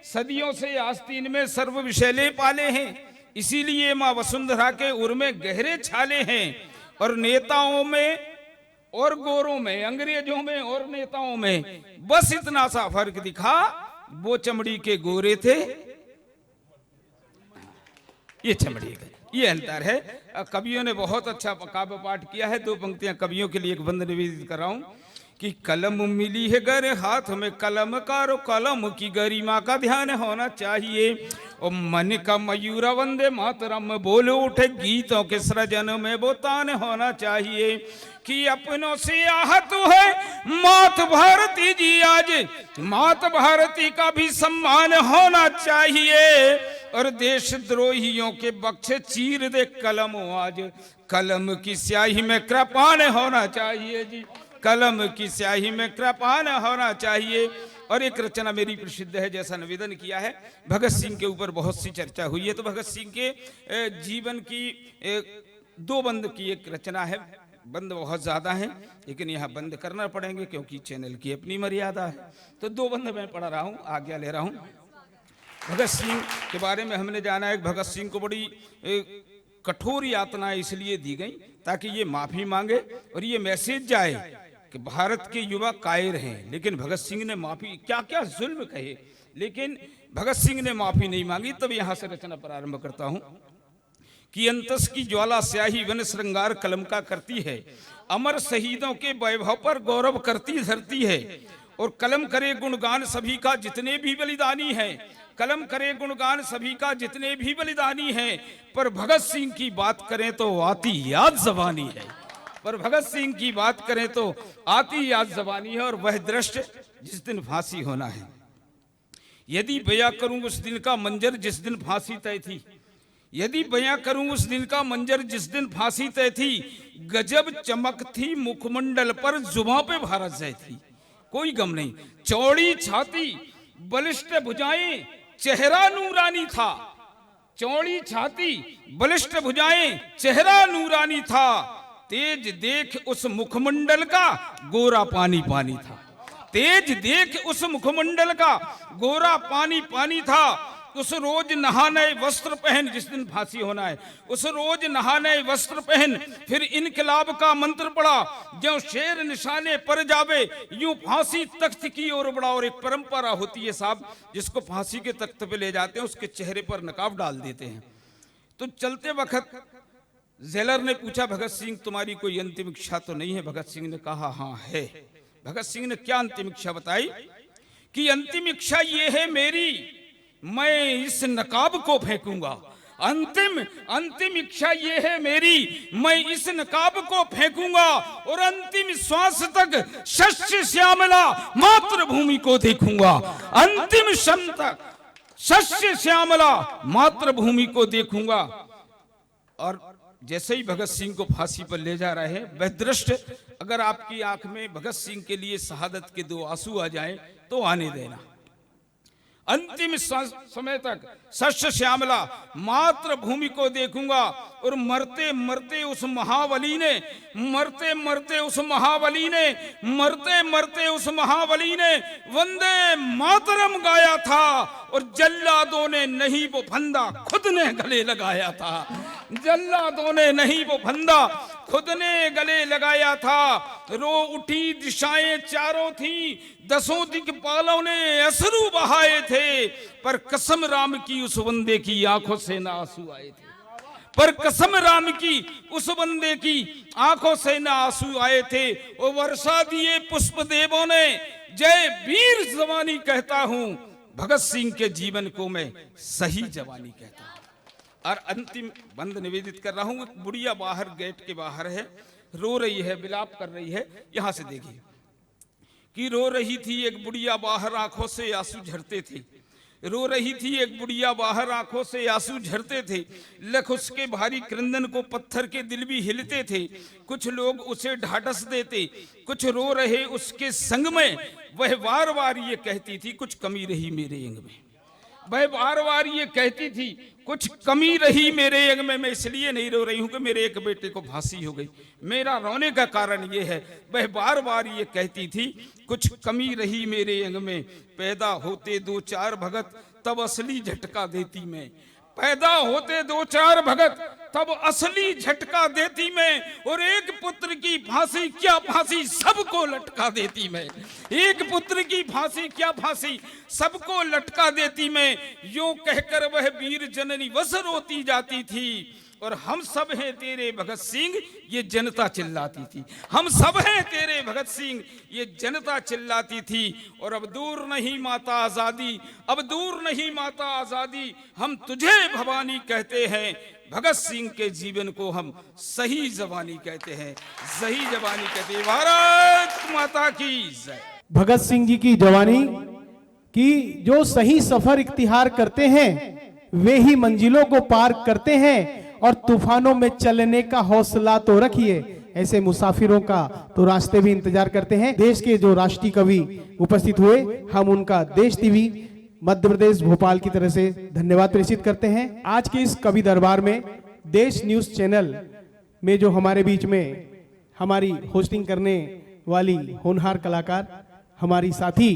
सदियों से आस्तीन में सर्प विषैले पाले हैं, इसीलिए माँ वसुंधरा के उर में गहरे छाले हैं। और नेताओं में और गोरों में, अंग्रेजों में और नेताओं में बस इतना सा फर्क दिखा, वो चमड़ी के गोरे थे, ये चमड़ी के, ये अंतर है। कवियों ने बहुत अच्छा काव्य पाठ किया है। 2 पंक्तियां कवियों के लिए एक बंद निवेदित कर रहा हूं कि कलम मिली है गर हाथ में कलम कारो, कलम की गरिमा का ध्यान होना चाहिए। और मन का मयूरा वंदे मातरम बोल उठे, गीतों के सृजन में वो तान होना चाहिए। कि अपनों से आहत है मात भारती जी, आज मात भारती का भी सम्मान होना चाहिए। और देश द्रोहियों के बक्से चीर दे कलम, आज कलम की स्याही में कृपाण होना चाहिए जी, कलम की स्याही में कृपाण होना चाहिए। और एक रचना मेरी प्रसिद्ध है, जैसा निवेदन किया है, भगत सिंह के ऊपर बहुत सी चर्चा हुई है, तो भगत सिंह के जीवन की 2 बंद की एक रचना है। बंद बहुत ज्यादा है, लेकिन यहाँ बंद करना पड़ेंगे क्योंकि चैनल की अपनी मर्यादा है। तो 2 बंद मैं पढ़ रहा हूँ, आज्ञा ले रहा हूँ। भगत सिंह के बारे में हमने जाना है, भगत सिंह को बड़ी कठोर यातनाएं इसलिए दी गई ताकि ये माफी मांगे और ये मैसेज जाए कि भारत के युवा कायर हैं, लेकिन भगत सिंह ने माफी, क्या क्या जुल्म कहे, लेकिन भगत सिंह ने माफी नहीं मांगी। तब यहां से रचना प्रारंभ करता हूं कि अंतस की ज्वाला स्याही वन श्रृंगार कलम का करती है, अमर शहीदों के वैभव पर गौरव करती धरती है। और कलम करे गुणगान सभी का जितने भी बलिदानी हैं, कलम करे गुणगान सभी का जितने भी बलिदानी हैं। पर भगत सिंह की बात करें तो आती याद जबानी है, पर भगत सिंह की बात करें तो आती याद जबानी है। और वह दृश्य जिस दिन फांसी होना है, यदि बयां करूं उस दिन का मंजर जिस दिन फांसी तय थी, यदि बयां करूं उस दिन का मंजर जिस दिन फांसी तय थी। गजब चमक थी मुखमंडल पर, जुबां पे भारत जय थी, कोई गम नहीं। चौड़ी छाती बलिष्ठ भुजाएं चेहरा नूरानी था, चौड़ी छाती बलिष्ठ भुजाएं चेहरा नूरानी था। तेज देख उस मुखमंडल का गोरा पानी पानी था, तेज देख उस मुखमंडल का गोरा पानी पानी था। उस रोज नहाने वस्त्र पहन, जिस दिन फांसी होना है, उस रोज नहाने वस्त्र पहन, फिर इनकलाब का मंत्र पढ़ा, जो शेर निशाने पर जावे यूं फांसी तख्त की ओर बढ़ा। और एक परंपरा होती है साहब, जिसको फांसी के तख्त पे ले जाते हैं उसके चेहरे पर नकाब डाल देते हैं। तो चलते वक्त जेलर ने पूछा, भगत सिंह तुम्हारी कोई अंतिम इच्छा तो नहीं है? भगत सिंह ने कहा हाँ है। भगत सिंह ने क्या अंतिम इच्छा बताई कि अंतिम इच्छा ये है मेरी, मैं इस नकाब को फेंकूंगा। अंतिम इच्छा ये है मेरी, मैं इस नकाब को फेंकूंगा और अंतिम श्वास तक शस्य श्यामला मातृभूमि को देखूंगा। अंतिम क्षण तक शस्य श्यामला मातृभूमि को देखूंगा। और जैसे ही भगत सिंह को फांसी पर ले जा रहे हैं, वह दृश्य अगर आपकी आंख में भगत सिंह के लिए शहादत के 2 आंसू आ जाएं तो आने देना। अंतिम समय तक शस्य श्यामला मातृभूमि को देखूंगा। और मरते मरते उस महाबली ने, मरते मरते उस महाबली ने, मरते मरते उस महाबली ने वंदे मातरम गाया था। और जल्लादों ने नहीं वो फंदा खुद ने गले लगाया था, जल्लादों ने नहीं वो फंदा खुद ने गले लगाया था। रो उठी दिशाएं चारों थी, 10 दिक्पालों ने अश्रु बहाए थे। पर कसम राम की उस बंदे की आंखों से ना आंसू आए थे, पर कसम राम की उस बंदे की आंखों से ना आंसू आए थे। वो वर्षा दिए पुष्प देवों ने, जय वीर जवानी कहता हूं। भगत सिंह के जीवन को मैं सही जवानी कहता हूं। और अंतिम बंद निवेदित कर रहा हूं। बुढ़िया बाहर गेट के बाहर है, रो रही है, विलाप कर रही है। यहां से देखिए कि रो रही थी एक बुढ़िया बाहर, आंखों से आंसू झरते थे। रो रही थी एक बुढ़िया बाहर, आंखों से आंसू झरते थे। लख उसके भारी क्रंदन को पत्थर के दिल भी हिलते थे। कुछ लोग उसे ढाढ़स देते, कुछ रो रहे उसके संग में। वह बार बार ये कहती थी कुछ कमी रही मेरे अंग में। वह बार बार ये कहती थी कुछ कमी रही मेरे अंग में। मैं इसलिए नहीं रो रही हूं कि मेरे एक बेटे को फांसी हो गई। मेरा रोने का कारण ये है, वह बार बार ये कहती थी कुछ कमी रही मेरे अंग में। पैदा होते दो चार भगत तब असली झटका देती मैं। पैदा होते दो चार भगत तब असली झटका देती मैं। और एक पुत्र की फांसी क्या फांसी सबको लटका देती मैं। एक पुत्र की फांसी क्या फांसी सबको लटका देती मैं। यूं कहकर वह वीर जननी बस रोती जाती थी। और हम सब हैं तेरे भगत सिंह ये जनता चिल्लाती थी। हम सब हैं तेरे भगत सिंह ये जनता चिल्लाती थी। और अब दूर नहीं माता आजादी, अब दूर नहीं माता आजादी, हम तुझे भवानी कहते हैं। भगत सिंह के जीवन को हम सही जवानी कहते हैं, सही जवानी कहते हैं। भारत माता की जय। भगत सिंह जी की जवानी की जो सही सफर इख्तियार करते हैं वे ही मंजिलों को पार करते हैं। और तूफानों में चलने का हौसला तो रखिए, ऐसे मुसाफिरों का तो रास्ते भी इंतजार करते हैं। देश के जो राष्ट्रीय कवि उपस्थित हुए, हम उनका देश टीवी मध्य प्रदेश भोपाल की तरफ से धन्यवाद प्रेषित करते हैं। आज के इस कवि दरबार में देश न्यूज चैनल में जो हमारे बीच में हमारी होस्टिंग करने वाली होनहार कलाकार हमारी साथी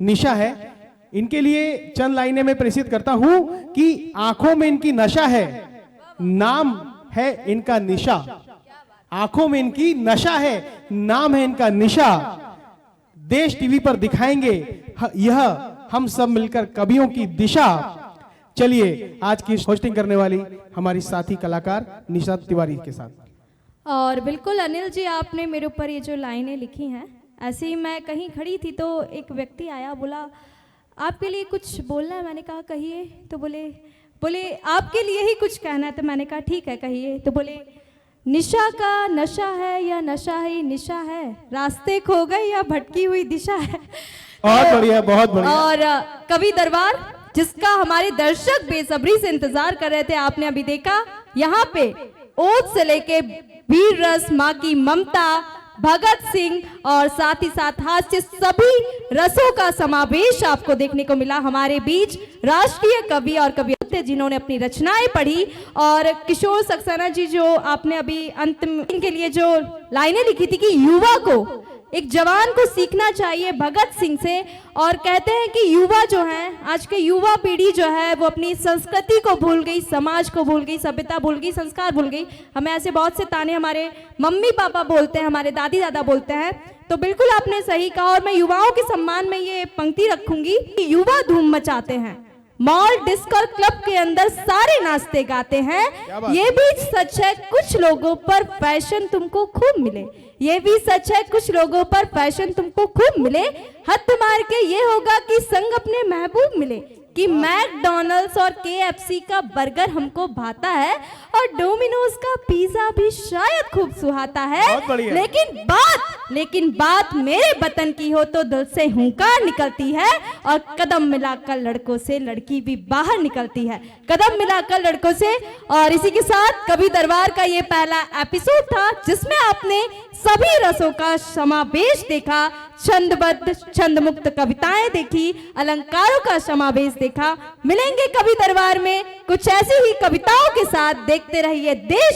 निशा है, इनके लिए चंद लाइनें मैं प्रेषित करता हूं कि आंखों में इनकी नशा है, नाम है इनका निशा। आंखों में इनकी नशा है, नाम है इनका निशा। देश टीवी पर दिखाएंगे यह हम सब मिलकर कवियों की दिशा। चलिए आज की होस्टिंग करने वाली हमारी साथी कलाकार निशा तिवारी के साथ। और बिल्कुल अनिल जी, आपने मेरे ऊपर ये जो लाइनें लिखी हैं, ऐसे ही मैं कहीं खड़ी थी तो एक व्यक्ति आया, बोला आपके लिए कुछ बोलना है। मैंने कहा कहिए। तो बोले आपके लिए ही कुछ कहना है। तो मैंने कहा ठीक है कहिए। तो बोले निशा का नशा है या नशा ही निशा है, रास्ते खो गए या भटकी हुई दिशा है। बहुत बढ़िया, बहुत बढ़िया। और कवि दरबार जिसका हमारे दर्शक बेसब्री से इंतजार कर रहे थे, आपने अभी देखा यहाँ पे ओज से लेके वीर रस, माँ की ममता, भगत सिंह और साथ ही साथ हास्य, सभी रसों का समावेश आपको देखने को मिला। हमारे बीच राष्ट्रीय कवि और कवि जिन्होंने अपनी रचनाएं पढ़ी, और किशोर सक्सेना जी जो आपने अभी अंत में इनके लिए जो लाइनें लिखी थी कि युवा को, एक जवान को सीखना चाहिए भगत सिंह से। और कहते हैं कि युवा जो है, आज के युवा पीढ़ी जो है वो अपनी संस्कृति को भूल गई, समाज को भूल गई, सभ्यता भूल गई, संस्कार भूल गई। हमें ऐसे बहुत से ताने हमारे मम्मी पापा बोलते हैं, हमारे दादी दादा बोलते हैं। तो बिल्कुल आपने सही कहा। और मैं युवाओं के सम्मान में ये पंक्ति रखूंगी कि युवा धूम मचाते हैं, मॉल, डिस्को और क्लब के अंदर सारे नाचते गाते हैं। ये भी सच है कुछ लोगों पर फैशन तुमको खूब मिले, ये भी सच है कुछ लोगों पर फैशन तुमको खूब मिले। हद मार के ये होगा कि संग अपने महबूब मिले, कि मैकडॉनल्ड्स और KFC का बर्गर हमको भाता है और डोमिनोज का पिज्जा भी शायद खूब सुहाता है। लेकिन बात मेरे वतन की हो तो दिल से हुंकार निकलती है। और कदम मिलाकर लड़कों से लड़की भी बाहर निकलती है, कदम मिलाकर लड़कों से। और इसी के साथ कवि दरबार का ये पहला एपिसोड था जिसमें आपने सभी रसों का समावेश देखा, छंदबद्ध छंदमुक्त कविताएं देखी, अलंकारों का समावेश देखा। मिलेंगे कवि दरबार में कुछ ऐसी ही कविताओं के साथ। देखते रहिए देश